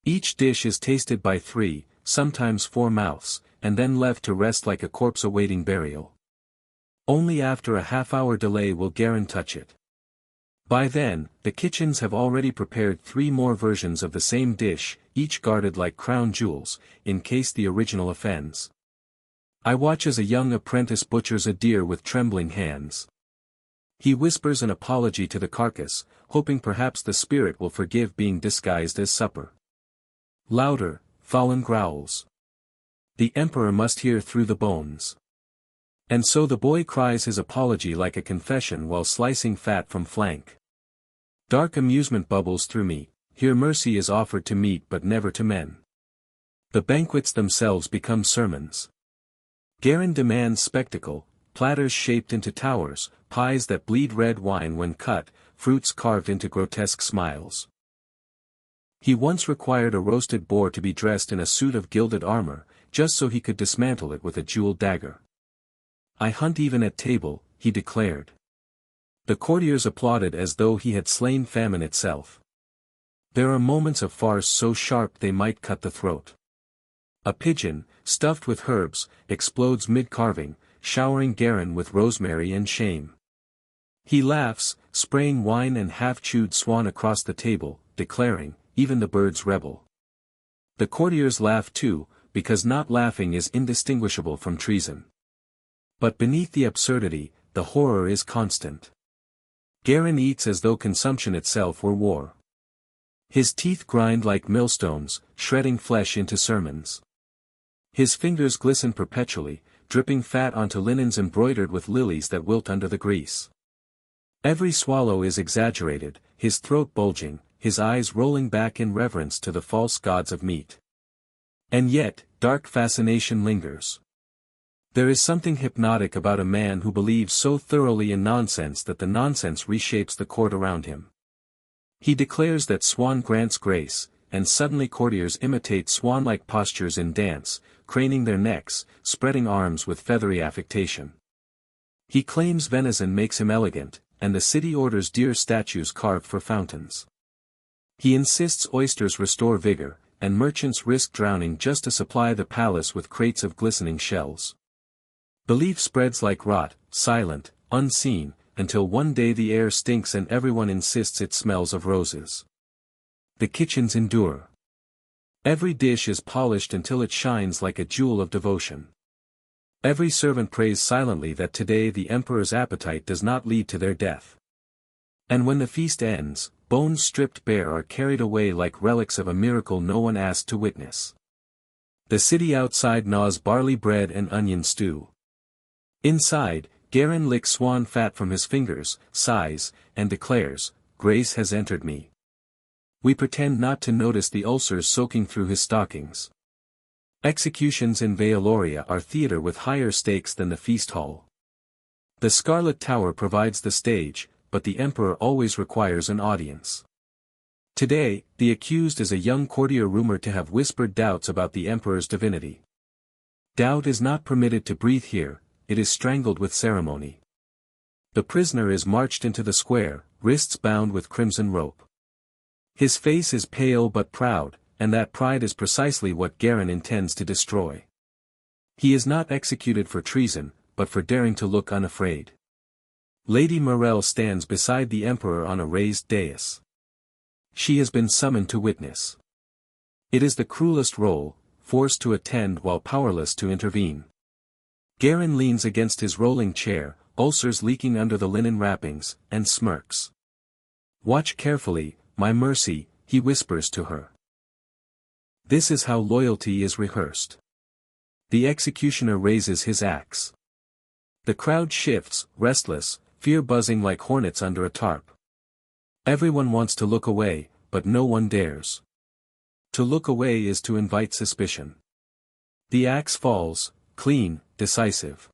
Each dish is tasted by 3, sometimes 4 mouths, and then left to rest like a corpse awaiting burial. Only after a half-hour delay will Garen touch it. By then, the kitchens have already prepared 3 more versions of the same dish, each guarded like crown jewels, in case the original offends. I watch as a young apprentice butchers a deer with trembling hands. He whispers an apology to the carcass, hoping perhaps the spirit will forgive being disguised as supper. Louder, Fallon growls. The emperor must hear through the bones. And so the boy cries his apology like a confession while slicing fat from flank. Dark amusement bubbles through me, here mercy is offered to meat but never to men. The banquets themselves become sermons. Garen demands spectacle, platters shaped into towers, pies that bleed red wine when cut, fruits carved into grotesque smiles. He once required a roasted boar to be dressed in a suit of gilded armor, just so he could dismantle it with a jeweled dagger. I hunt even at table, he declared. The courtiers applauded as though he had slain famine itself. There are moments of farce so sharp they might cut the throat. A pigeon, stuffed with herbs, explodes mid-carving, showering Garen with rosemary and shame. He laughs, spraying wine and half-chewed swan across the table, declaring, even the birds rebel. The courtiers laugh too, because not laughing is indistinguishable from treason. But beneath the absurdity, the horror is constant. Garen eats as though consumption itself were war. His teeth grind like millstones, shredding flesh into sermons. His fingers glisten perpetually, dripping fat onto linens embroidered with lilies that wilt under the grease. Every swallow is exaggerated, his throat bulging, his eyes rolling back in reverence to the false gods of meat. And yet, dark fascination lingers. There is something hypnotic about a man who believes so thoroughly in nonsense that the nonsense reshapes the court around him. He declares that swan grants grace, and suddenly courtiers imitate swan-like postures in dance, craning their necks, spreading arms with feathery affectation. He claims venison makes him elegant, and the city orders deer statues carved for fountains. He insists oysters restore vigor, and merchants risk drowning just to supply the palace with crates of glistening shells. Belief spreads like rot, silent, unseen, until one day the air stinks and everyone insists it smells of roses. The kitchens endure. Every dish is polished until it shines like a jewel of devotion. Every servant prays silently that today the emperor's appetite does not lead to their death. And when the feast ends, bones stripped bare are carried away like relics of a miracle no one asked to witness. The city outside gnaws barley bread and onion stew. Inside, Garen licks swan fat from his fingers, sighs, and declares, "Grace has entered me." We pretend not to notice the ulcers soaking through his stockings. Executions in Veoloria are theater with higher stakes than the feast hall. The Scarlet Tower provides the stage, but the emperor always requires an audience. Today, the accused is a young courtier rumored to have whispered doubts about the emperor's divinity. Doubt is not permitted to breathe here, it is strangled with ceremony. The prisoner is marched into the square, wrists bound with crimson rope. His face is pale but proud, and that pride is precisely what Garen intends to destroy. He is not executed for treason, but for daring to look unafraid. Lady Morel stands beside the emperor on a raised dais. She has been summoned to witness. It is the cruelest role, forced to attend while powerless to intervene. Garen leans against his rolling chair, ulcers leaking under the linen wrappings, and smirks. "Watch carefully, my mercy," he whispers to her. This is how loyalty is rehearsed. The executioner raises his axe. The crowd shifts, restless, fear buzzing like hornets under a tarp. Everyone wants to look away, but no one dares. To look away is to invite suspicion. The axe falls, clean, decisive.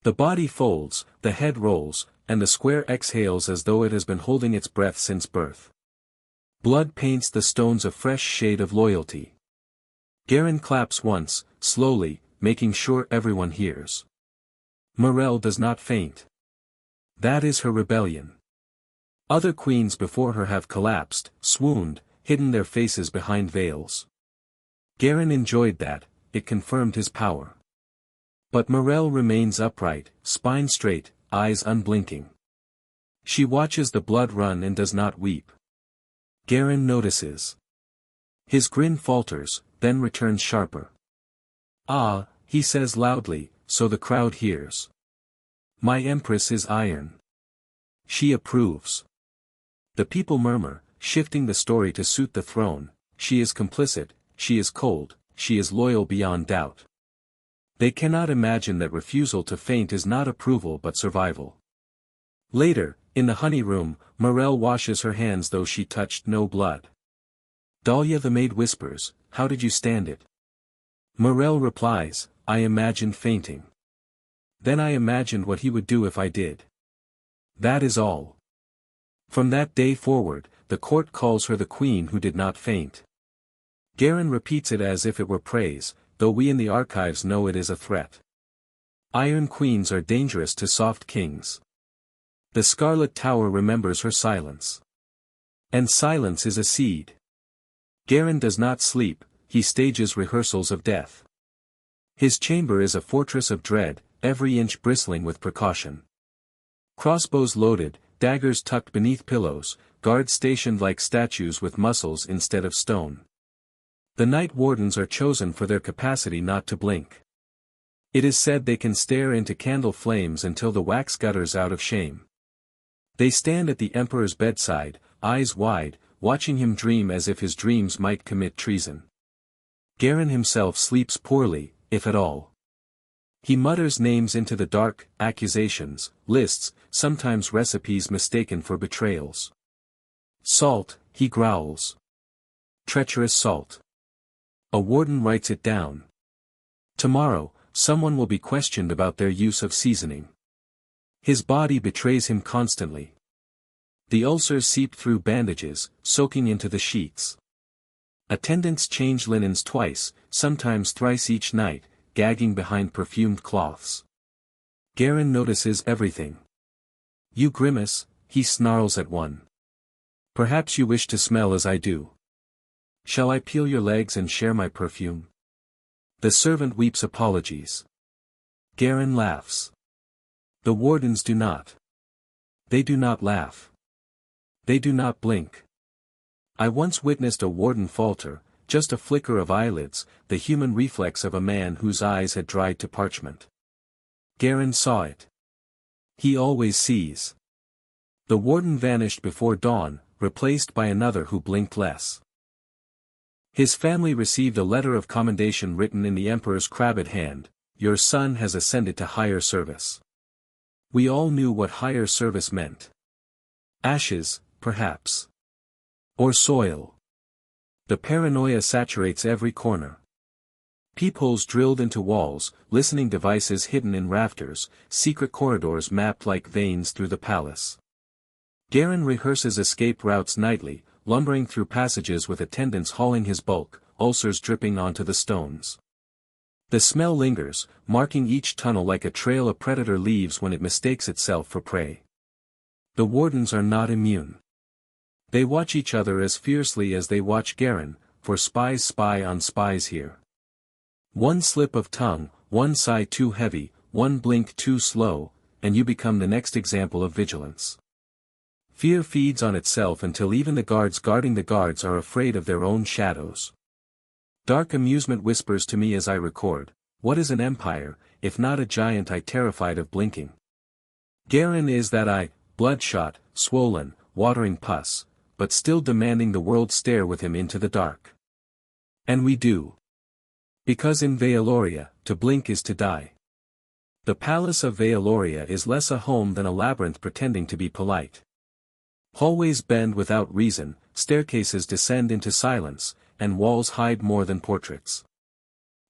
The body folds, the head rolls, and the square exhales as though it has been holding its breath since birth. Blood paints the stones a fresh shade of loyalty. Garin claps once, slowly, making sure everyone hears. Morel does not faint. That is her rebellion. Other queens before her have collapsed, swooned, hidden their faces behind veils. Garin enjoyed that, it confirmed his power. But Morel remains upright, spine straight, eyes unblinking. She watches the blood run and does not weep. Garin notices. His grin falters, then returns sharper. Ah, he says loudly, so the crowd hears. My empress is iron. She approves. The people murmur, shifting the story to suit the throne. She is complicit, she is cold, she is loyal beyond doubt. They cannot imagine that refusal to faint is not approval but survival. Later, in the honey room, Morel washes her hands though she touched no blood. Dahlia the maid whispers, "How did you stand it?" Morel replies, "I imagined fainting. Then I imagined what he would do if I did. That is all." From that day forward, the court calls her the queen who did not faint. Garin repeats it as if it were praise, though we in the archives know it is a threat. Iron queens are dangerous to soft kings. The Scarlet Tower remembers her silence. And silence is a seed. Garin does not sleep, he stages rehearsals of death. His chamber is a fortress of dread, every inch bristling with precaution. Crossbows loaded, daggers tucked beneath pillows, guards stationed like statues with muscles instead of stone. The night wardens are chosen for their capacity not to blink. It is said they can stare into candle flames until the wax gutters out of shame. They stand at the emperor's bedside, eyes wide, watching him dream as if his dreams might commit treason. Garin himself sleeps poorly, if at all. He mutters names into the dark, accusations, lists, sometimes recipes mistaken for betrayals. Salt, he growls. Treacherous salt. A warden writes it down. Tomorrow, someone will be questioned about their use of seasoning. His body betrays him constantly. The ulcers seep through bandages, soaking into the sheets. Attendants change linens twice, sometimes thrice each night, gagging behind perfumed cloths. Garin notices everything. You grimace, he snarls at one. Perhaps you wish to smell as I do. Shall I peel your legs and share my perfume? The servant weeps apologies. Garin laughs. The wardens do not. They do not laugh. They do not blink. I once witnessed a warden falter, just a flicker of eyelids, the human reflex of a man whose eyes had dried to parchment. Garin saw it. He always sees. The warden vanished before dawn, replaced by another who blinked less. His family received a letter of commendation written in the emperor's crabbed hand. Your son has ascended to higher service. We all knew what higher service meant. Ashes, perhaps. Or soil. The paranoia saturates every corner. Peepholes drilled into walls, listening devices hidden in rafters, secret corridors mapped like veins through the palace. Garin rehearses escape routes nightly, lumbering through passages with attendants hauling his bulk, ulcers dripping onto the stones. The smell lingers, marking each tunnel like a trail a predator leaves when it mistakes itself for prey. The wardens are not immune. They watch each other as fiercely as they watch Garin, for spies spy on spies here. One slip of tongue, one sigh too heavy, one blink too slow, and you become the next example of vigilance. Fear feeds on itself until even the guards guarding the guards are afraid of their own shadows. Dark amusement whispers to me as I record, what is an empire, if not a giant eye terrified of blinking? Garin is that eye, bloodshot, swollen, watering pus, but still demanding the world stare with him into the dark. And we do. Because in Vealoria, to blink is to die. The palace of Vealoria is less a home than a labyrinth pretending to be polite. Hallways bend without reason, staircases descend into silence, and walls hide more than portraits.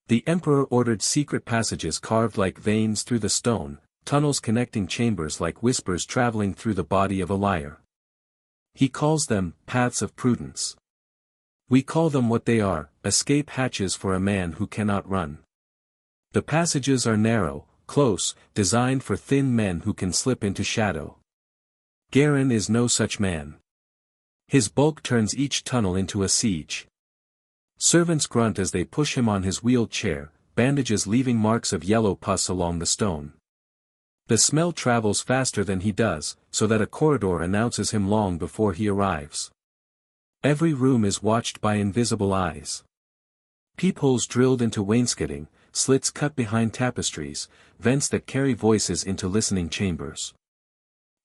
The emperor ordered secret passages carved like veins through the stone, tunnels connecting chambers like whispers traveling through the body of a lyre. He calls them paths of prudence. We call them what they are, escape hatches for a man who cannot run. The passages are narrow, close, designed for thin men who can slip into shadow. Garin is no such man. His bulk turns each tunnel into a siege. Servants grunt as they push him on his wheeled chair, bandages leaving marks of yellow pus along the stone. The smell travels faster than he does, so that a corridor announces him long before he arrives. Every room is watched by invisible eyes. Peepholes drilled into wainscoting, slits cut behind tapestries, vents that carry voices into listening chambers.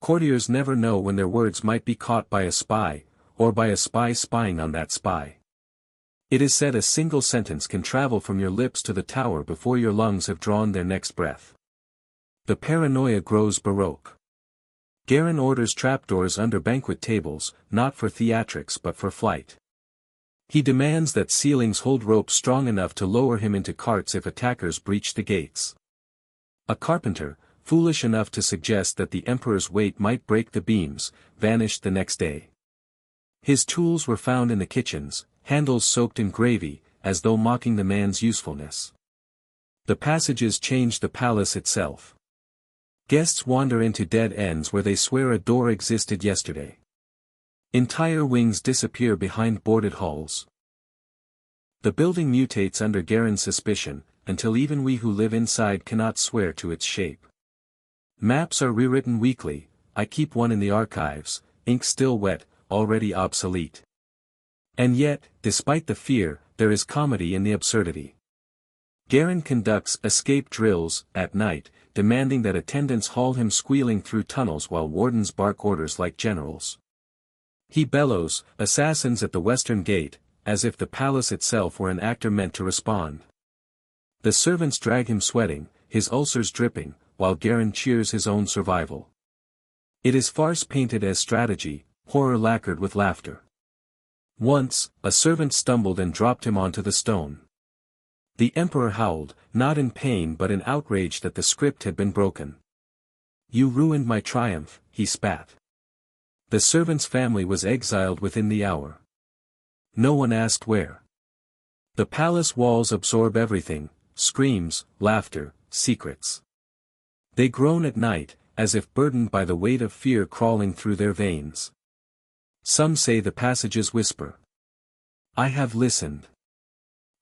Courtiers never know when their words might be caught by a spy, or by a spy spying on that spy. It is said a single sentence can travel from your lips to the tower before your lungs have drawn their next breath. The paranoia grows baroque. Garin orders trapdoors under banquet tables, not for theatrics but for flight. He demands that ceilings hold ropes strong enough to lower him into carts if attackers breach the gates. A carpenter, foolish enough to suggest that the emperor's weight might break the beams, vanished the next day. His tools were found in the kitchens, handles soaked in gravy, as though mocking the man's usefulness. The passages change the palace itself. Guests wander into dead ends where they swear a door existed yesterday. Entire wings disappear behind boarded halls. The building mutates under Garin's suspicion, until even we who live inside cannot swear to its shape. Maps are rewritten weekly, I keep one in the archives, ink still wet, already obsolete. And yet, despite the fear, there is comedy in the absurdity. Garin conducts escape drills, at night, demanding that attendants haul him squealing through tunnels while wardens bark orders like generals. He bellows, assassins at the western gate, as if the palace itself were an actor meant to respond. The servants drag him sweating, his ulcers dripping, while Garin cheers his own survival. It is farce painted as strategy, horror lacquered with laughter. Once, a servant stumbled and dropped him onto the stone. The emperor howled, not in pain but in outrage that the script had been broken. "You ruined my triumph," he spat. The servant's family was exiled within the hour. No one asked where. The palace walls absorb everything, screams, laughter, secrets. They groan at night, as if burdened by the weight of fear crawling through their veins. Some say the passages whisper. I have listened.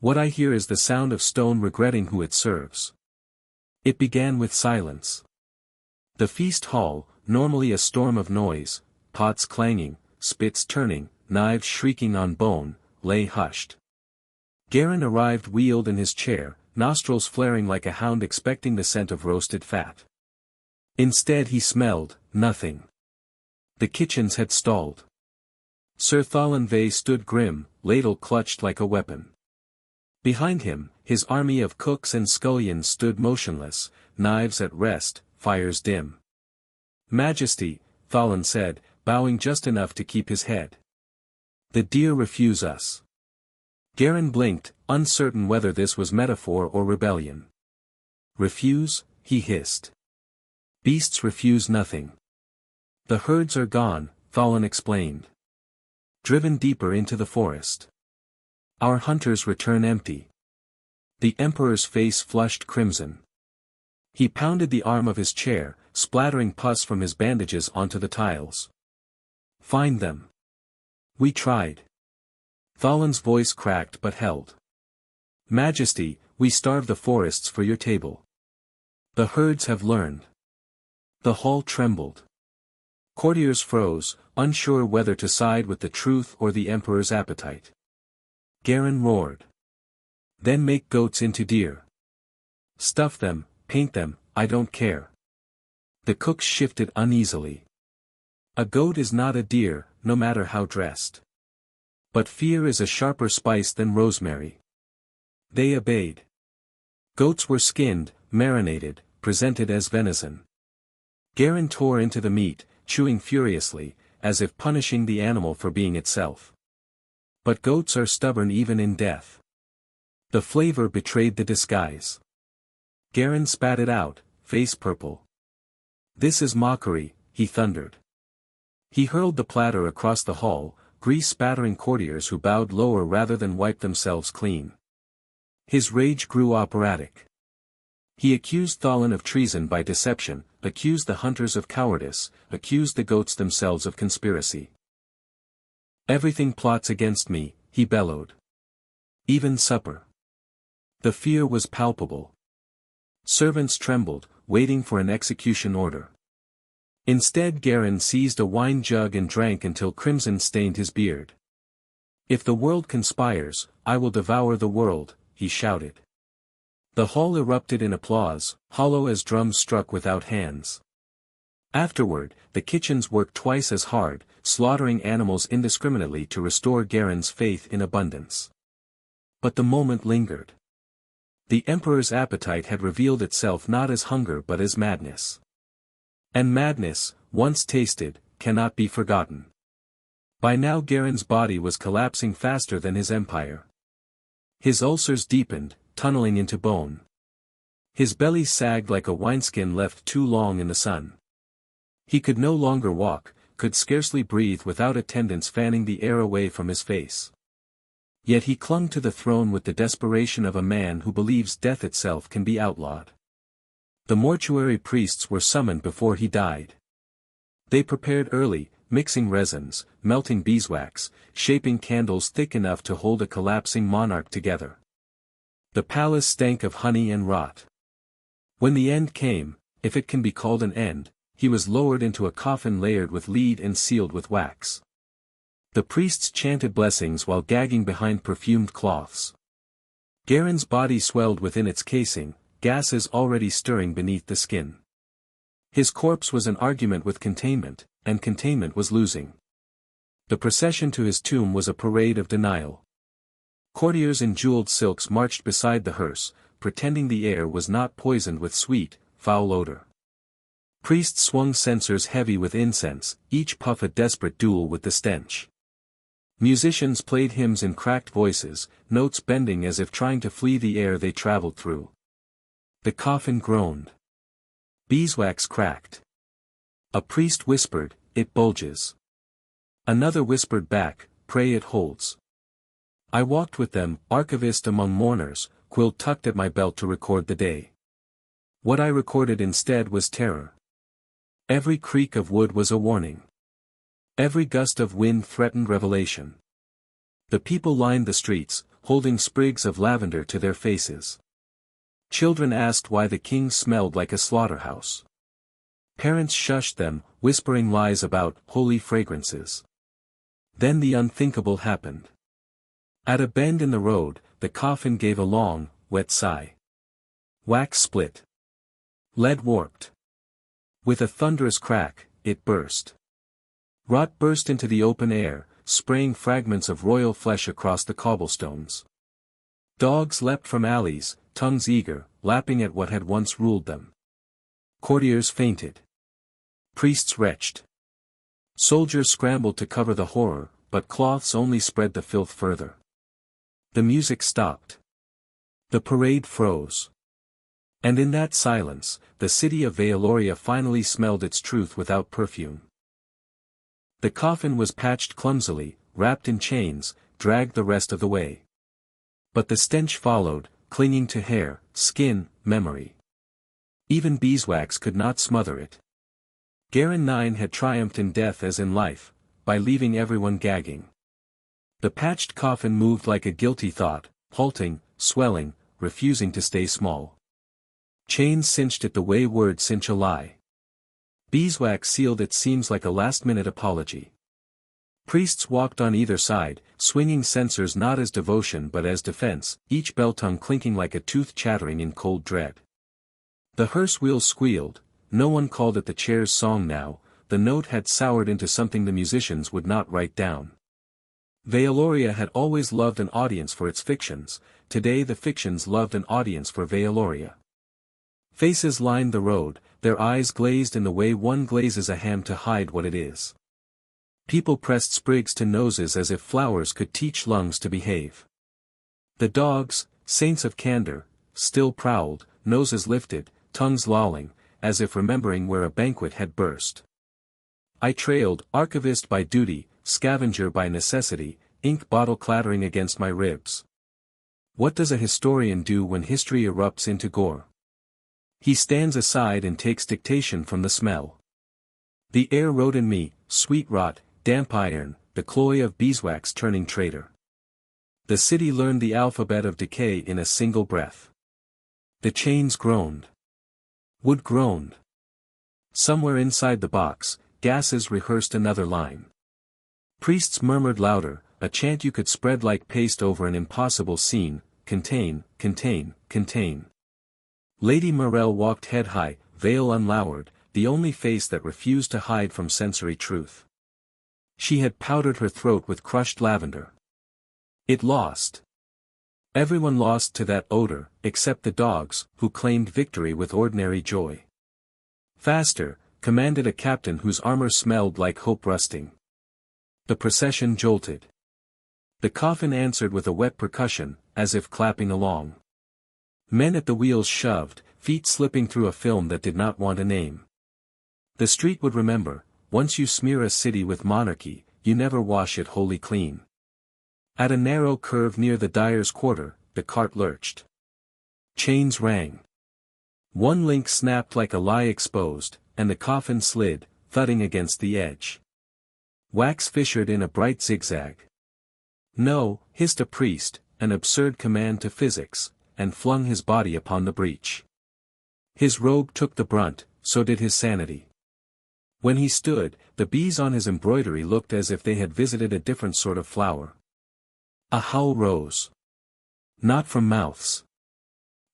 What I hear is the sound of stone regretting who it serves. It began with silence. The feast hall, normally a storm of noise, pots clanging, spits turning, knives shrieking on bone, lay hushed. Garin arrived wheeled in his chair, nostrils flaring like a hound expecting the scent of roasted fat. Instead he smelled nothing. The kitchens had stalled. Sir Thalanvey stood grim, ladle clutched like a weapon. Behind him, his army of cooks and scullions stood motionless, knives at rest, fires dim. Majesty, Thalan said, bowing just enough to keep his head. The deer refuse us. Garin blinked, uncertain whether this was metaphor or rebellion. Refuse? He hissed. Beasts refuse nothing. The herds are gone, Thalan explained. Driven deeper into the forest. Our hunters return empty. The emperor's face flushed crimson. He pounded the arm of his chair, splattering pus from his bandages onto the tiles. Find them. We tried. Thalan's voice cracked but held. Majesty, we starve the forests for your table. The herds have learned. The hall trembled. Courtiers froze, unsure whether to side with the truth or the emperor's appetite. Garin roared. Then make goats into deer. Stuff them, paint them, I don't care. The cooks shifted uneasily. A goat is not a deer, no matter how dressed. But fear is a sharper spice than rosemary. They obeyed. Goats were skinned, marinated, presented as venison. Garin tore into the meat, chewing furiously, as if punishing the animal for being itself. But goats are stubborn even in death. The flavor betrayed the disguise. Garin spat it out, face purple. "This is mockery," he thundered. He hurled the platter across the hall, grease-spattering courtiers who bowed lower rather than wipe themselves clean. His rage grew operatic. He accused Thalin of treason by deception, accused the hunters of cowardice, accused the goats themselves of conspiracy. "Everything plots against me," he bellowed. "Even supper." The fear was palpable. Servants trembled, waiting for an execution order. Instead Garin seized a wine jug and drank until crimson stained his beard. "If the world conspires, I will devour the world," he shouted. The hall erupted in applause, hollow as drums struck without hands. Afterward, the kitchens worked twice as hard, slaughtering animals indiscriminately to restore Garin's faith in abundance. But the moment lingered. The emperor's appetite had revealed itself not as hunger but as madness. And madness, once tasted, cannot be forgotten. By now Garin's body was collapsing faster than his empire. His ulcers deepened, tunneling into bone. His belly sagged like a wineskin left too long in the sun. He could no longer walk, could scarcely breathe without attendants fanning the air away from his face. Yet he clung to the throne with the desperation of a man who believes death itself can be outlawed. The mortuary priests were summoned before he died. They prepared early, mixing resins, melting beeswax, shaping candles thick enough to hold a collapsing monarch together. The palace stank of honey and rot. When the end came, if it can be called an end, he was lowered into a coffin layered with lead and sealed with wax. The priests chanted blessings while gagging behind perfumed cloths. Garin's body swelled within its casing, gases already stirring beneath the skin. His corpse was an argument with containment, and containment was losing. The procession to his tomb was a parade of denial. Courtiers in jeweled silks marched beside the hearse, pretending the air was not poisoned with sweet, foul odor. Priests swung censers heavy with incense, each puff a desperate duel with the stench. Musicians played hymns in cracked voices, notes bending as if trying to flee the air they traveled through. The coffin groaned. Beeswax cracked. A priest whispered, "It bulges." Another whispered back, "Pray it holds." I walked with them, archivist among mourners, quill tucked at my belt to record the day. What I recorded instead was terror. Every creak of wood was a warning. Every gust of wind threatened revelation. The people lined the streets, holding sprigs of lavender to their faces. Children asked why the king smelled like a slaughterhouse. Parents shushed them, whispering lies about holy fragrances. Then the unthinkable happened. At a bend in the road, the coffin gave a long, wet sigh. Wax split. Lead warped. With a thunderous crack, it burst. Rot burst into the open air, spraying fragments of royal flesh across the cobblestones. Dogs leapt from alleys, tongues eager, lapping at what had once ruled them. Courtiers fainted. Priests retched. Soldiers scrambled to cover the horror, but cloths only spread the filth further. The music stopped. The parade froze. And in that silence, the city of Vealoria finally smelled its truth without perfume. The coffin was patched clumsily, wrapped in chains, dragged the rest of the way. But the stench followed, clinging to hair, skin, memory. Even beeswax could not smother it. Garin 9 had triumphed in death as in life, by leaving everyone gagging. The patched coffin moved like a guilty thought, halting, swelling, refusing to stay small. Chains cinched it the way words cinch a lie. Beeswax sealed its seams like a last-minute apology. Priests walked on either side, swinging censers not as devotion but as defense, each bell-tongue clinking like a tooth chattering in cold dread. The hearse wheels squealed, no one called it the chair's song now, the note had soured into something the musicians would not write down. Vealoria had always loved an audience for its fictions, today the fictions loved an audience for Vealoria. Faces lined the road, their eyes glazed in the way one glazes a ham to hide what it is. People pressed sprigs to noses as if flowers could teach lungs to behave. The dogs, saints of candor, still prowled, noses lifted, tongues lolling, as if remembering where a banquet had burst. I trailed, archivist by duty, scavenger by necessity, ink bottle clattering against my ribs. What does a historian do when history erupts into gore? He stands aside and takes dictation from the smell. The air wrote in me, sweet rot, damp iron, the cloy of beeswax turning traitor. The city learned the alphabet of decay in a single breath. The chains groaned. Wood groaned. Somewhere inside the box, gases rehearsed another line. Priests murmured louder, a chant you could spread like paste over an impossible scene, contain, contain, contain. Lady Morel walked head high, veil unlowered, the only face that refused to hide from sensory truth. She had powdered her throat with crushed lavender. It lost. Everyone lost to that odor, except the dogs, who claimed victory with ordinary joy. Faster, commanded a captain whose armor smelled like hope rusting. The procession jolted. The coffin answered with a wet percussion, as if clapping along. Men at the wheels shoved, feet slipping through a film that did not want a name. The street would remember, once you smear a city with monarchy, you never wash it wholly clean. At a narrow curve near the dyer's quarter, the cart lurched. Chains rang. One link snapped like a lie exposed, and the coffin slid, thudding against the edge. Wax fissured in a bright zigzag. No, hissed a priest, an absurd command to physics, and flung his body upon the breach. His robe took the brunt, so did his sanity. When he stood, the bees on his embroidery looked as if they had visited a different sort of flower. A howl rose. Not from mouths.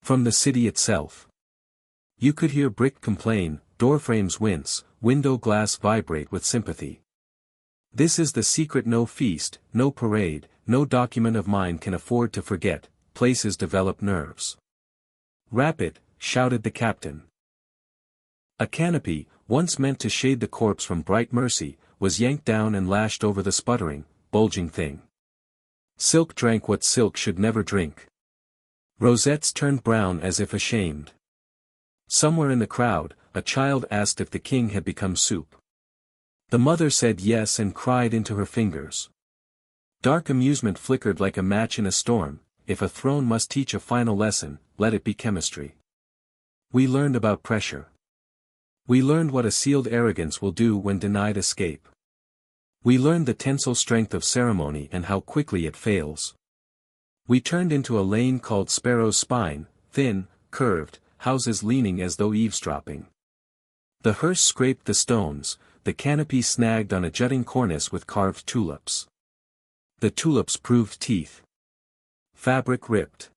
From the city itself. You could hear brick complain, doorframes wince, window glass vibrate with sympathy. This is the secret no feast, no parade, no document of mine can afford to forget, places develop nerves. Wrap it, shouted the captain. A canopy, once meant to shade the corpse from bright mercy, was yanked down and lashed over the sputtering, bulging thing. Silk drank what silk should never drink. Rosettes turned brown as if ashamed. Somewhere in the crowd, a child asked if the king had become soup. The mother said yes and cried into her fingers. Dark amusement flickered like a match in a storm. If a throne must teach a final lesson, let it be chemistry. We learned about pressure. We learned what a sealed arrogance will do when denied escape. We learned the tensile strength of ceremony and how quickly it fails. We turned into a lane called Sparrow's Spine, thin, curved, houses leaning as though eavesdropping. The hearse scraped the stones, the canopy snagged on a jutting cornice with carved tulips. The tulips proved teeth. Fabric ripped.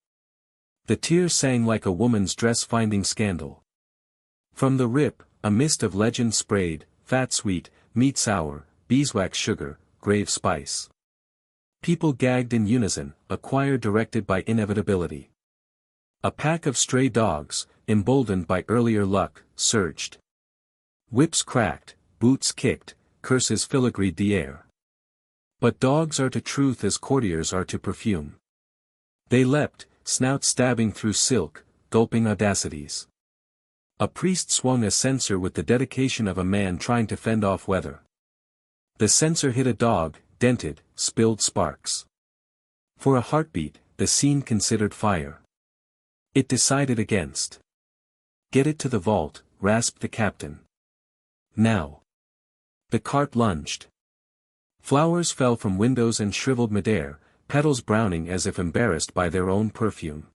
The tears sang like a woman's dress-finding scandal. From the rip, a mist of legend sprayed, fat sweet, meat sour, beeswax sugar, grave spice. People gagged in unison, a choir directed by inevitability. A pack of stray dogs, emboldened by earlier luck, surged. Whips cracked, boots kicked, curses filigreed the air. But dogs are to truth as courtiers are to perfume. They leapt, snout stabbing through silk, gulping audacities. A priest swung a censer with the dedication of a man trying to fend off weather. The censer hit a dog, dented, spilled sparks. For a heartbeat, the scene considered fire. It decided against. Get it to the vault, rasped the captain. Now. The cart lunged. Flowers fell from windows and shriveled midair, petals browning as if embarrassed by their own perfume.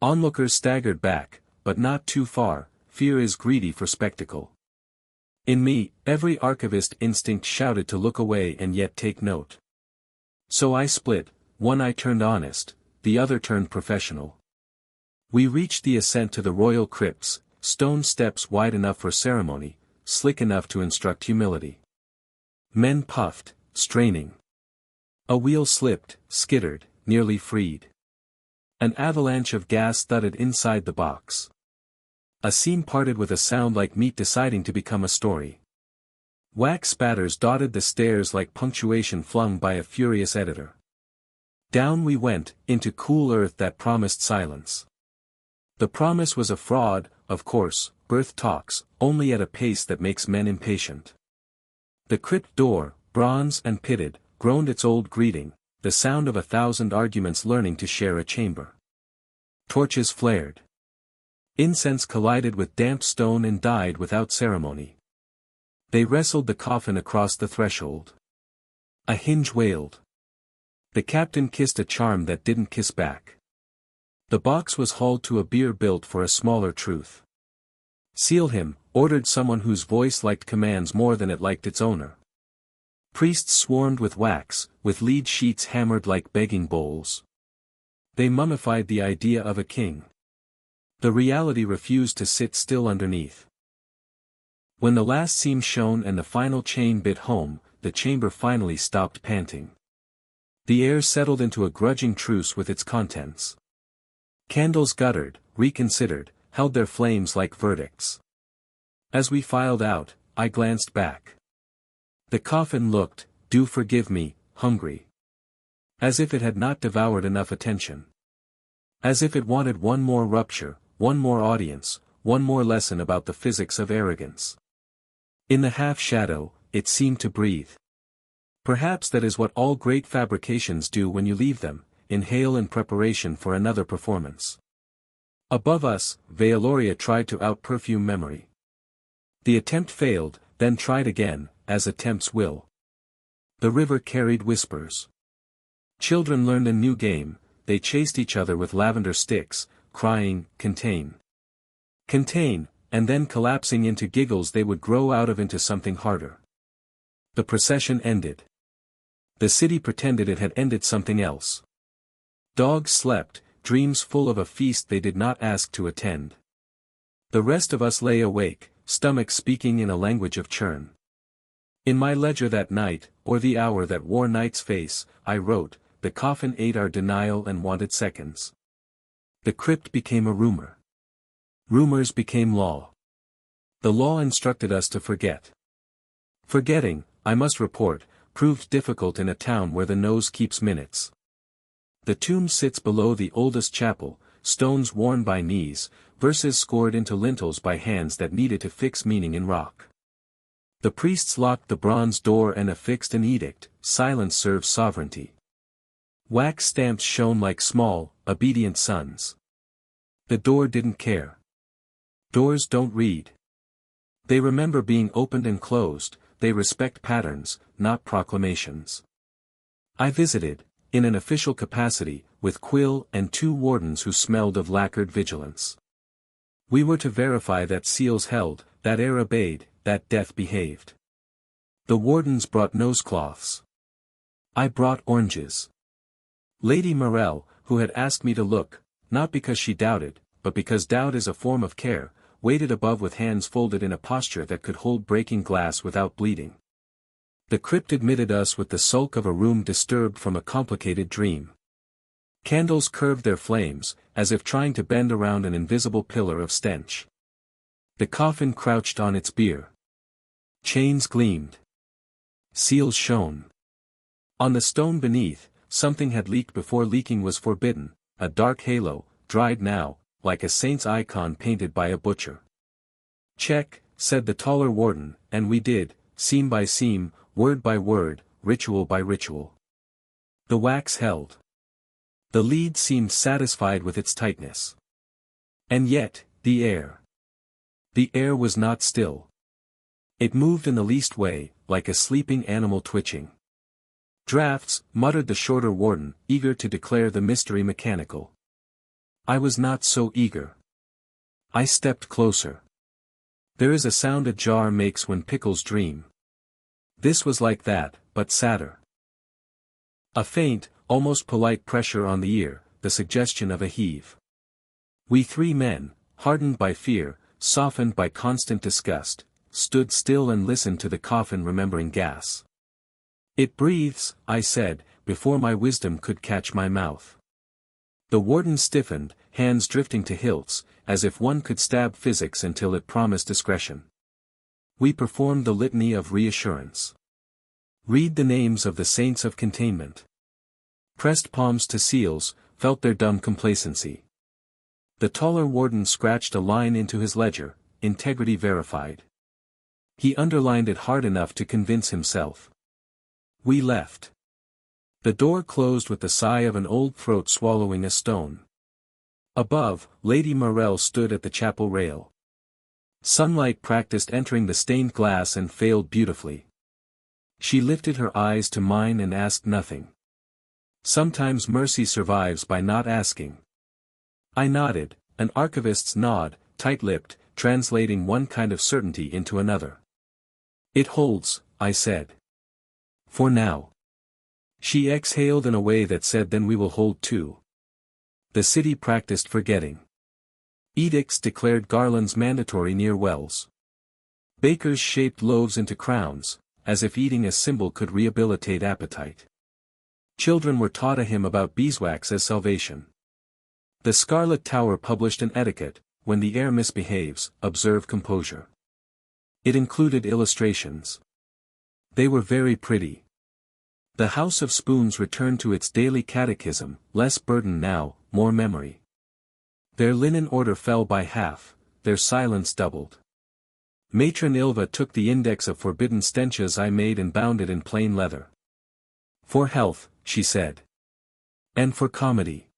Onlookers staggered back, but not too far, fear is greedy for spectacle. In me, every archivist instinct shouted to look away and yet take note. So I split, one eye turned honest, the other turned professional. We reached the ascent to the royal crypts, stone steps wide enough for ceremony, slick enough to instruct humility. Men puffed, straining. A wheel slipped, skittered, nearly freed. An avalanche of gas thudded inside the box. A seam parted with a sound like meat deciding to become a story. Wax spatters dotted the stairs like punctuation flung by a furious editor. Down we went, into cool earth that promised silence. The promise was a fraud, of course. Birth talks, only at a pace that makes men impatient. The crypt door, bronze and pitted, groaned its old greeting, the sound of 1,000 arguments learning to share a chamber. Torches flared. Incense collided with damp stone and died without ceremony. They wrestled the coffin across the threshold. A hinge wailed. The captain kissed a charm that didn't kiss back. The box was hauled to a bier built for a smaller truth. Seal him, ordered someone whose voice liked commands more than it liked its owner. Priests swarmed with wax, with lead sheets hammered like begging bowls. They mummified the idea of a king. The reality refused to sit still underneath. When the last seam shone and the final chain bit home, the chamber finally stopped panting. The air settled into a grudging truce with its contents. Candles guttered, reconsidered, held their flames like verdicts. As we filed out, I glanced back. The coffin looked, do forgive me, hungry. As if it had not devoured enough attention. As if it wanted one more rupture, one more audience, one more lesson about the physics of arrogance. In the half-shadow, it seemed to breathe. Perhaps that is what all great fabrications do when you leave them, inhale in preparation for another performance. Above us, Veoloria tried to out-perfume memory. The attempt failed, then tried again, as attempts will. The river carried whispers. Children learned a new game, they chased each other with lavender sticks, crying, contain. Contain, and then collapsing into giggles they would grow out of into something harder. The procession ended. The city pretended it had ended something else. Dogs slept, dreams full of a feast they did not ask to attend. The rest of us lay awake, stomachs speaking in a language of churn. In my ledger that night, or the hour that wore night's face, I wrote, the coffin ate our denial and wanted seconds. The crypt became a rumor. Rumors became law. The law instructed us to forget. Forgetting, I must report, proved difficult in a town where the nose keeps minutes. The tomb sits below the oldest chapel, stones worn by knees, verses scored into lintels by hands that needed to fix meaning in rock. The priests locked the bronze door and affixed an edict, silence serves sovereignty. Wax stamps shone like small, obedient sons. The door didn't care. Doors don't read. They remember being opened and closed, they respect patterns, not proclamations. I visited, in an official capacity, with Quill and 2 wardens who smelled of lacquered vigilance. We were to verify that seals held, that air obeyed, that death behaved. The wardens brought nosecloths. I brought oranges. Lady Morel, who had asked me to look, not because she doubted, but because doubt is a form of care, waited above with hands folded in a posture that could hold breaking glass without bleeding. The crypt admitted us with the sulk of a room disturbed from a complicated dream. Candles curved their flames, as if trying to bend around an invisible pillar of stench. The coffin crouched on its bier. Chains gleamed. Seals shone. On the stone beneath, something had leaked before leaking was forbidden, a dark halo, dried now, like a saint's icon painted by a butcher. Check, said the taller warden, and we did, seam by seam, word by word, ritual by ritual. The wax held. The lead seemed satisfied with its tightness. And yet, the air. The air was not still. It moved in the least way, like a sleeping animal twitching. Drafts, muttered the shorter warden, eager to declare the mystery mechanical. I was not so eager. I stepped closer. There is a sound a jar makes when pickles dream. This was like that, but sadder. A faint, almost polite pressure on the ear, the suggestion of a heave. We 3 men, hardened by fear, softened by constant disgust, stood still and listened to the coffin remembering gas. It breathes, I said, before my wisdom could catch my mouth. The warden stiffened, hands drifting to hilts, as if one could stab physics until it promised discretion. We performed the litany of reassurance. Read the names of the saints of containment. Pressed palms to seals, felt their dumb complacency. The taller warden scratched a line into his ledger, integrity verified. He underlined it hard enough to convince himself. We left. The door closed with the sigh of an old throat swallowing a stone. Above, Lady Morel stood at the chapel rail. Sunlight practiced entering the stained glass and failed beautifully. She lifted her eyes to mine and asked nothing. Sometimes mercy survives by not asking. I nodded, an archivist's nod, tight-lipped, translating one kind of certainty into another. It holds, I said. For now. She exhaled in a way that said then we will hold too. The city practiced forgetting. Edicts declared garlands mandatory near wells. Bakers shaped loaves into crowns, as if eating a symbol could rehabilitate appetite. Children were taught a hymn about beeswax as salvation. The Scarlet Tower published an etiquette: when the air misbehaves, observe composure. It included illustrations. They were very pretty. The House of Spoons returned to its daily catechism, less burden now, more memory. Their linen order fell by half, their silence doubled. Matron Ilva took the index of forbidden stenches I made and bound it in plain leather. For health, she said. And for comedy.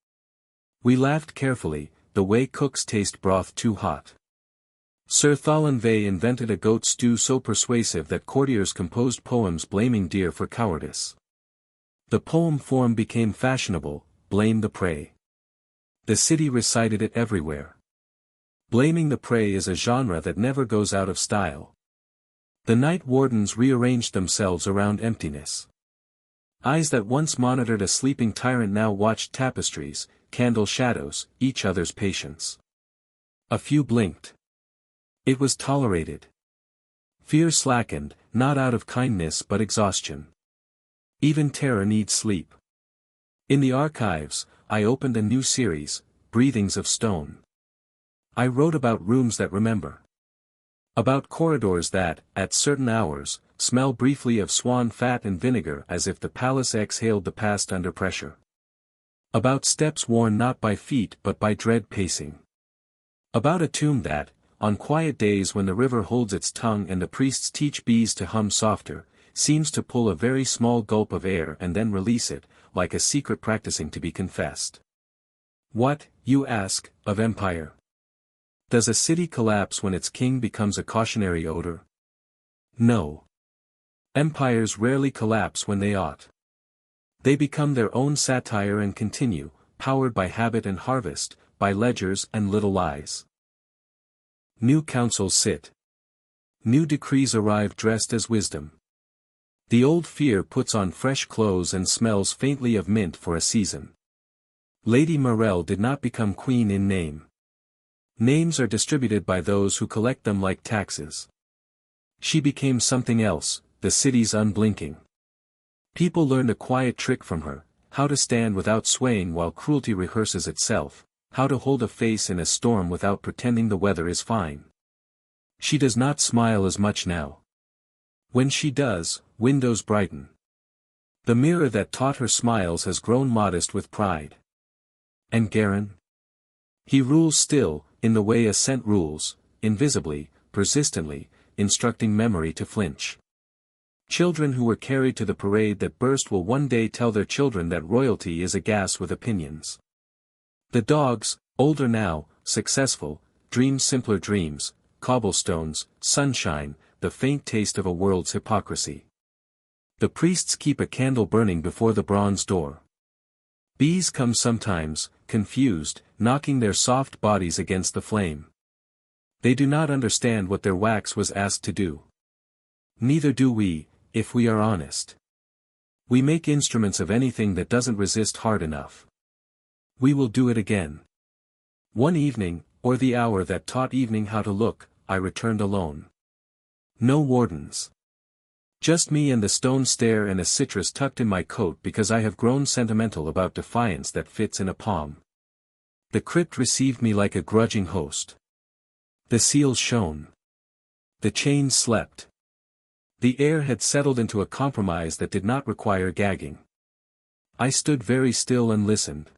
We laughed carefully, the way cooks taste broth too hot. Sir Thalenvey invented a goat stew so persuasive that courtiers composed poems blaming deer for cowardice. The poem form became fashionable: blame the prey. The city recited it everywhere. Blaming the prey is a genre that never goes out of style. The night wardens rearranged themselves around emptiness. Eyes that once monitored a sleeping tyrant now watched tapestries, candle shadows, each other's patience. A few blinked. It was tolerated. Fear slackened, not out of kindness but exhaustion. Even terror needs sleep. In the archives, I opened a new series, Breathings of Stone. I wrote about rooms that remember. About corridors that, at certain hours, smell briefly of swan fat and vinegar as if the palace exhaled the past under pressure. About steps worn not by feet but by dread pacing. About a tomb that, on quiet days when the river holds its tongue and the priests teach bees to hum softer, seems to pull a very small gulp of air and then release it, like a secret practicing to be confessed. What, you ask, of empire? Does a city collapse when its king becomes a cautionary odor? No. Empires rarely collapse when they ought. They become their own satire and continue, powered by habit and harvest, by ledgers and little lies. New councils sit. New decrees arrive dressed as wisdom. The old fear puts on fresh clothes and smells faintly of mint for a season. Lady Morel did not become queen in name. Names are distributed by those who collect them like taxes. She became something else, the city's unblinking. People learned a quiet trick from her: how to stand without swaying while cruelty rehearses itself, how to hold a face in a storm without pretending the weather is fine. She does not smile as much now. When she does, windows brighten. The mirror that taught her smiles has grown modest with pride. And Garin? He rules still, in the way a scent rules, invisibly, persistently, instructing memory to flinch. Children who were carried to the parade that burst will one day tell their children that royalty is a gas with opinions. The dogs, older now, successful, dream simpler dreams: cobblestones, sunshine, the faint taste of a world's hypocrisy. The priests keep a candle burning before the bronze door. Bees come sometimes, confused, knocking their soft bodies against the flame. They do not understand what their wax was asked to do. Neither do we, if we are honest. We make instruments of anything that doesn't resist hard enough. We will do it again. One evening, or the hour that taught evening how to look, I returned alone. No wardens. Just me and the stone stair and a citrus tucked in my coat because I have grown sentimental about defiance that fits in a palm. The crypt received me like a grudging host. The seals shone. The chains slept. The air had settled into a compromise that did not require gagging. I stood very still and listened.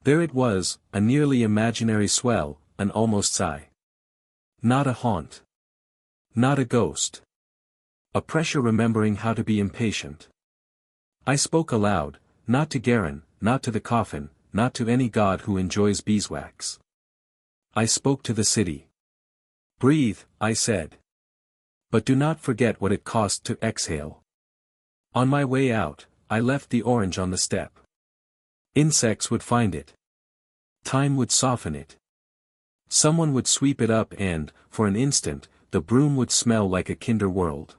There it was, a nearly imaginary swell, an almost sigh. Not a haunt. Not a ghost. A pressure remembering how to be impatient. I spoke aloud, not to Garin, not to the coffin, not to any god who enjoys beeswax. I spoke to the city. Breathe, I said. But do not forget what it cost to exhale. On my way out, I left the orange on the step. Insects would find it. Time would soften it. Someone would sweep it up and, for an instant, the broom would smell like a kinder world.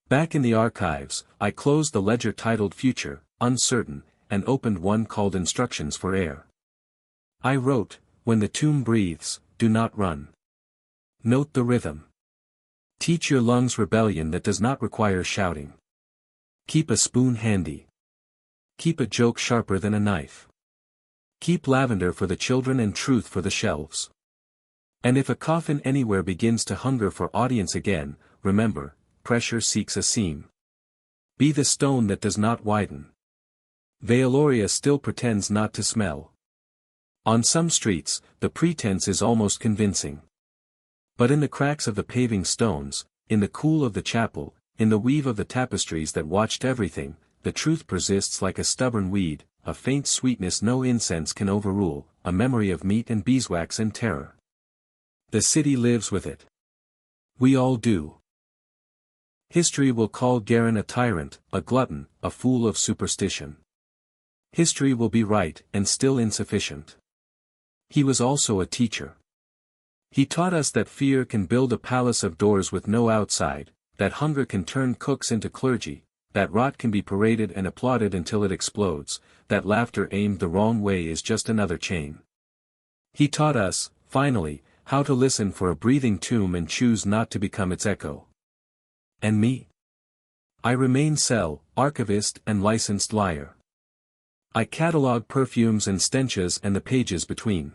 Back in the archives, I closed the ledger titled Future, Uncertain, and opened one called Instructions for Air. I wrote, when the tomb breathes, do not run. Note the rhythm. Teach your lungs rebellion that does not require shouting. Keep a spoon handy. Keep a joke sharper than a knife. Keep lavender for the children and truth for the shelves. And if a coffin anywhere begins to hunger for audience again, remember, pressure seeks a seam. Be the stone that does not widen. Veoloria still pretends not to smell. On some streets, the pretense is almost convincing. But in the cracks of the paving stones, in the cool of the chapel, in the weave of the tapestries that watched everything, the truth persists like a stubborn weed, a faint sweetness no incense can overrule, a memory of meat and beeswax and terror. The city lives with it. We all do. History will call Garin a tyrant, a glutton, a fool of superstition. History will be right and still insufficient. He was also a teacher. He taught us that fear can build a palace of doors with no outside, that hunger can turn cooks into clergy, that rot can be paraded and applauded until it explodes, that laughter aimed the wrong way is just another chain. He taught us, finally, how to listen for a breathing tomb and choose not to become its echo. And me? I remain cell, archivist and licensed liar. I catalog perfumes and stenches and the pages between.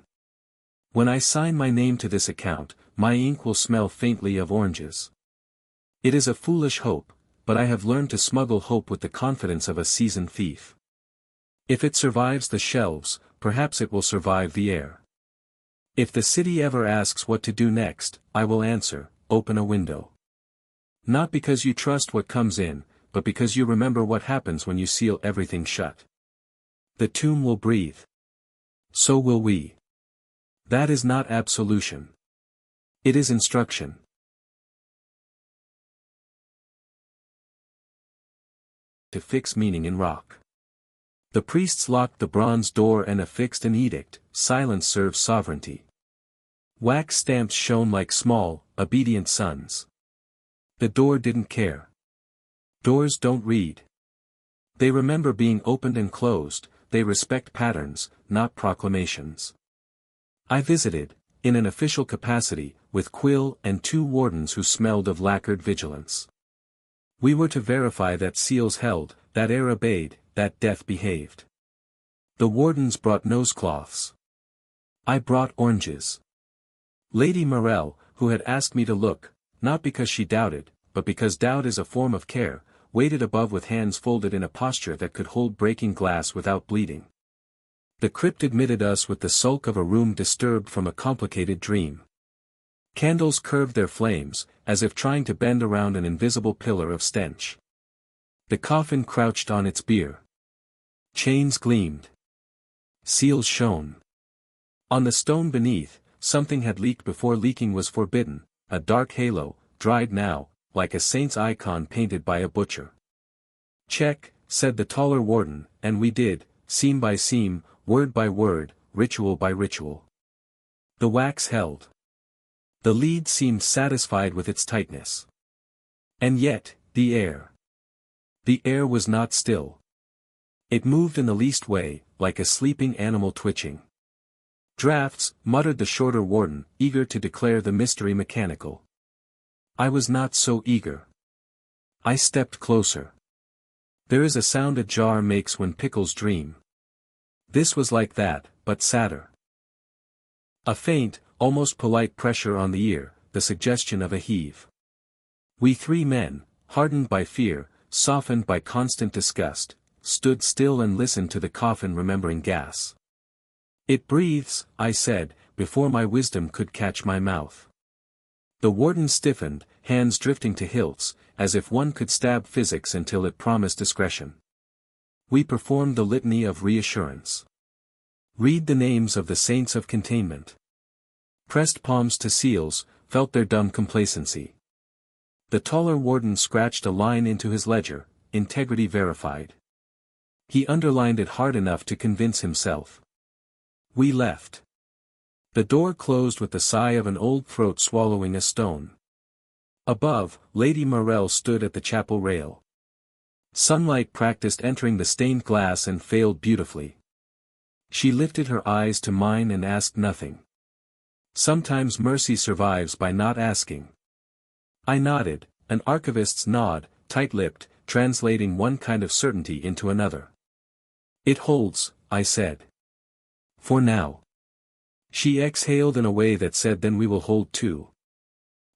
When I sign my name to this account, my ink will smell faintly of oranges. It is a foolish hope, but I have learned to smuggle hope with the confidence of a seasoned thief. If it survives the shelves, perhaps it will survive the air. If the city ever asks what to do next, I will answer, open a window. Not because you trust what comes in, but because you remember what happens when you seal everything shut. The tomb will breathe. So will we. That is not absolution. It is instruction. To fix meaning in rock. The priests locked the bronze door and affixed an edict, silence serves sovereignty. Wax stamps shone like small, obedient sons. The door didn't care. Doors don't read. They remember being opened and closed, they respect patterns, not proclamations. I visited, in an official capacity, with Quill and 2 wardens who smelled of lacquered vigilance. We were to verify that seals held, that air obeyed, that death behaved. The wardens brought nosecloths. I brought oranges. Lady Morel, who had asked me to look, not because she doubted, but because doubt is a form of care, waited above with hands folded in a posture that could hold breaking glass without bleeding. The crypt admitted us with the sulk of a room disturbed from a complicated dream. Candles curved their flames, as if trying to bend around an invisible pillar of stench. The coffin crouched on its bier. Chains gleamed. Seals shone. On the stone beneath, something had leaked before leaking was forbidden, a dark halo, dried now, like a saint's icon painted by a butcher. Check, said the taller warden, and we did, seam by seam, word by word, ritual by ritual. The wax held. The lead seemed satisfied with its tightness. And yet, the air. The air was not still. It moved in the least way, like a sleeping animal twitching. Drafts, muttered the shorter warden, eager to declare the mystery mechanical. I was not so eager. I stepped closer. There is a sound a jar makes when pickles dream. This was like that, but sadder. A faint, almost polite pressure on the ear, the suggestion of a heave. We three men, hardened by fear, softened by constant disgust, stood still and listened to the coffin remembering gas. "It breathes," I said, before my wisdom could catch my mouth. The warden stiffened, hands drifting to hilts, as if one could stab physics until it promised discretion. We performed the litany of reassurance. Read the names of the saints of containment. Pressed palms to seals, felt their dumb complacency. The taller warden scratched a line into his ledger, integrity verified. He underlined it hard enough to convince himself. We left. The door closed with the sigh of an old throat swallowing a stone. Above, Lady Morel stood at the chapel rail. Sunlight practiced entering the stained glass and failed beautifully. She lifted her eyes to mine and asked nothing. Sometimes mercy survives by not asking. I nodded, an archivist's nod, tight-lipped, translating one kind of certainty into another. "It holds," I said. "For now." She exhaled in a way that said, "Then we will hold too."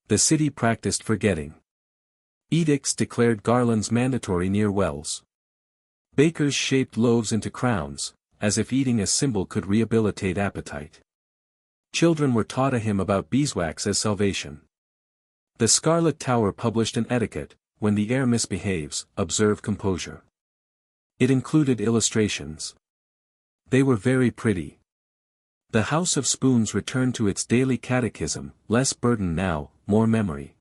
The city practiced forgetting. Edicts declared garlands mandatory near wells. Bakers shaped loaves into crowns, as if eating a symbol could rehabilitate appetite. Children were taught a hymn about beeswax as salvation. The Scarlet Tower published an etiquette: when the air misbehaves, observe composure. It included illustrations. They were very pretty. The House of Spoons returned to its daily catechism, less burden now, more memory.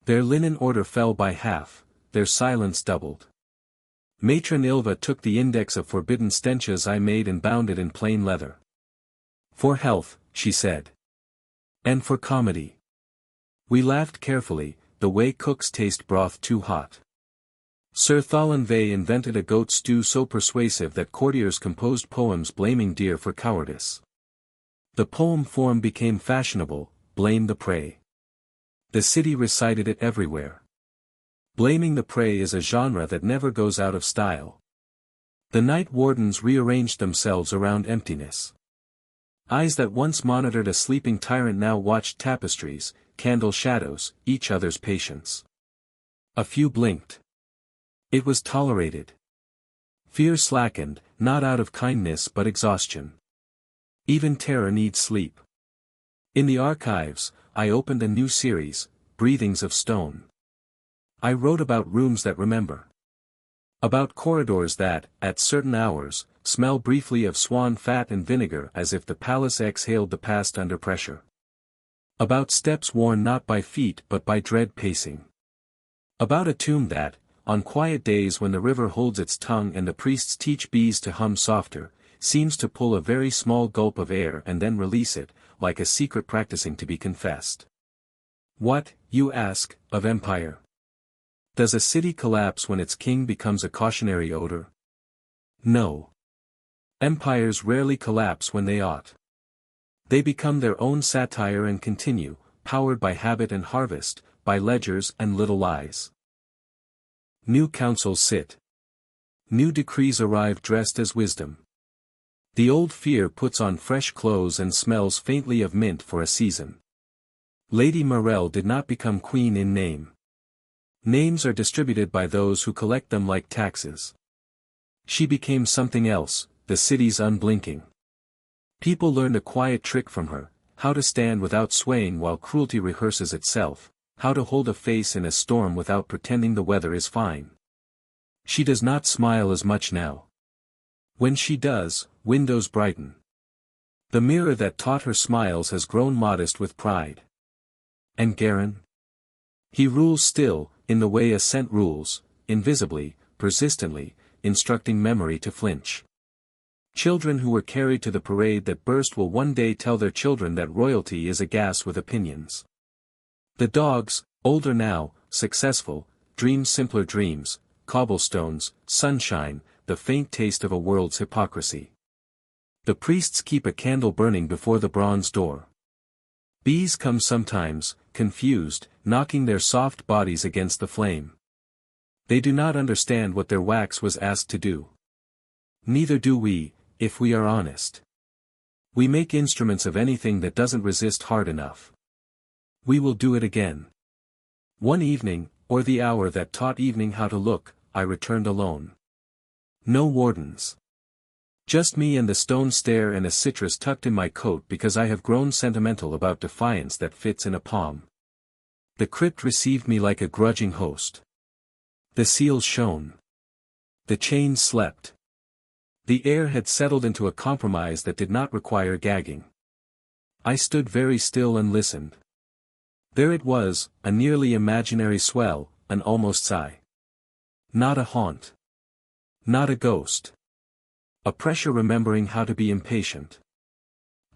Their linen order fell by half, their silence doubled. Matron Ilva took the index of forbidden stenches I made and bound it in plain leather. "For health," she said. "And for comedy." We laughed carefully, the way cooks taste broth too hot. Sir Thalenvey invented a goat stew so persuasive that courtiers composed poems blaming deer for cowardice. The poem form became fashionable: blame the prey. The city recited it everywhere. Blaming the prey is a genre that never goes out of style. The night wardens rearranged themselves around emptiness. Eyes that once monitored a sleeping tyrant now watched tapestries, candle shadows, each other's patience. A few blinked. It was tolerated. Fear slackened, not out of kindness but exhaustion. Even terror needs sleep. In the archives, I opened a new series, Breathings of Stone. I wrote about rooms that remember. About corridors that, at certain hours, smell briefly of swan fat and vinegar as if the palace exhaled the past under pressure. About steps worn not by feet but by dread pacing. About a tomb that, on quiet days when the river holds its tongue and the priests teach bees to hum softer, seems to pull a very small gulp of air and then release it, like a secret practicing to be confessed. What, you ask, of empire? Does a city collapse when its king becomes a cautionary odor? No. Empires rarely collapse when they ought. They become their own satire and continue, powered by habit and harvest, by ledgers and little lies. New councils sit. New decrees arrive dressed as wisdom. The old fear puts on fresh clothes and smells faintly of mint for a season. Lady Morel did not become queen in name. Names are distributed by those who collect them like taxes. She became something else, the city's unblinking. People learned a quiet trick from her: how to stand without swaying while cruelty rehearses itself, how to hold a face in a storm without pretending the weather is fine. She does not smile as much now. When she does, windows brighten. The mirror that taught her smiles has grown modest with pride. And Garin? He rules still, in the way a scent rules, invisibly, persistently, instructing memory to flinch. Children who were carried to the parade that burst will one day tell their children that royalty is a gas with opinions. The dogs, older now, successful, dream simpler dreams, cobblestones, sunshine, the faint taste of a world's hypocrisy. The priests keep a candle burning before the bronze door. Bees come sometimes, confused, knocking their soft bodies against the flame. They do not understand what their wax was asked to do. Neither do we, if we are honest. We make instruments of anything that doesn't resist hard enough. We will do it again. One evening, or the hour that taught evening how to look, I returned alone. No wardens. Just me and the stone stair and a citrus tucked in my coat because I have grown sentimental about defiance that fits in a palm. The crypt received me like a grudging host. The seals shone. The chains slept. The air had settled into a compromise that did not require gagging. I stood very still and listened. There it was, a nearly imaginary swell, an almost sigh. Not a haunt. Not a ghost. A pressure remembering how to be impatient.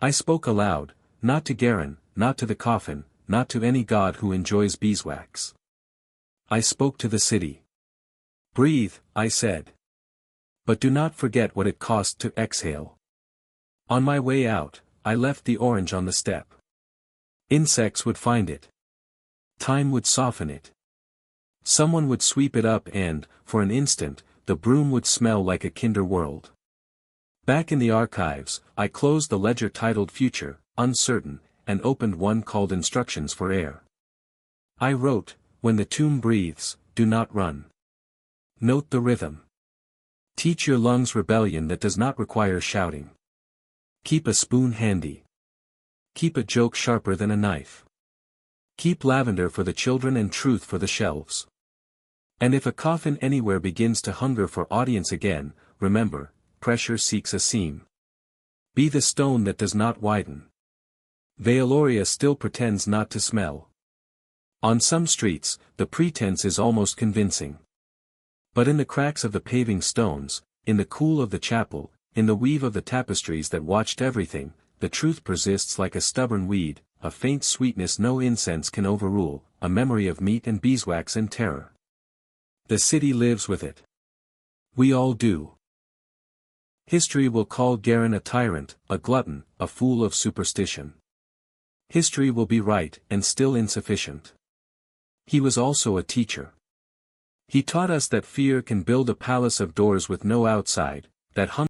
I spoke aloud, not to Garin, not to the coffin, not to any god who enjoys beeswax. I spoke to the city. Breathe, I said. But do not forget what it cost to exhale. On my way out, I left the orange on the step. Insects would find it. Time would soften it. Someone would sweep it up and, for an instant, the broom would smell like a kinder world. Back in the archives, I closed the ledger titled Future, Uncertain, and opened one called Instructions for Air. I wrote, when the tomb breathes, do not run. Note the rhythm. Teach your lungs rebellion that does not require shouting. Keep a spoon handy. Keep a joke sharper than a knife. Keep lavender for the children and truth for the shelves. And if a coffin anywhere begins to hunger for audience again, remember, pressure seeks a seam. Be the stone that does not widen. Veoloria still pretends not to smell. On some streets, the pretense is almost convincing. But in the cracks of the paving stones, in the cool of the chapel, in the weave of the tapestries that watched everything, the truth persists like a stubborn weed, a faint sweetness no incense can overrule, a memory of meat and beeswax and terror. The city lives with it. We all do. History will call Garin a tyrant, a glutton, a fool of superstition. History will be right and still insufficient. He was also a teacher. He taught us that fear can build a palace of doors with no outside, that hunger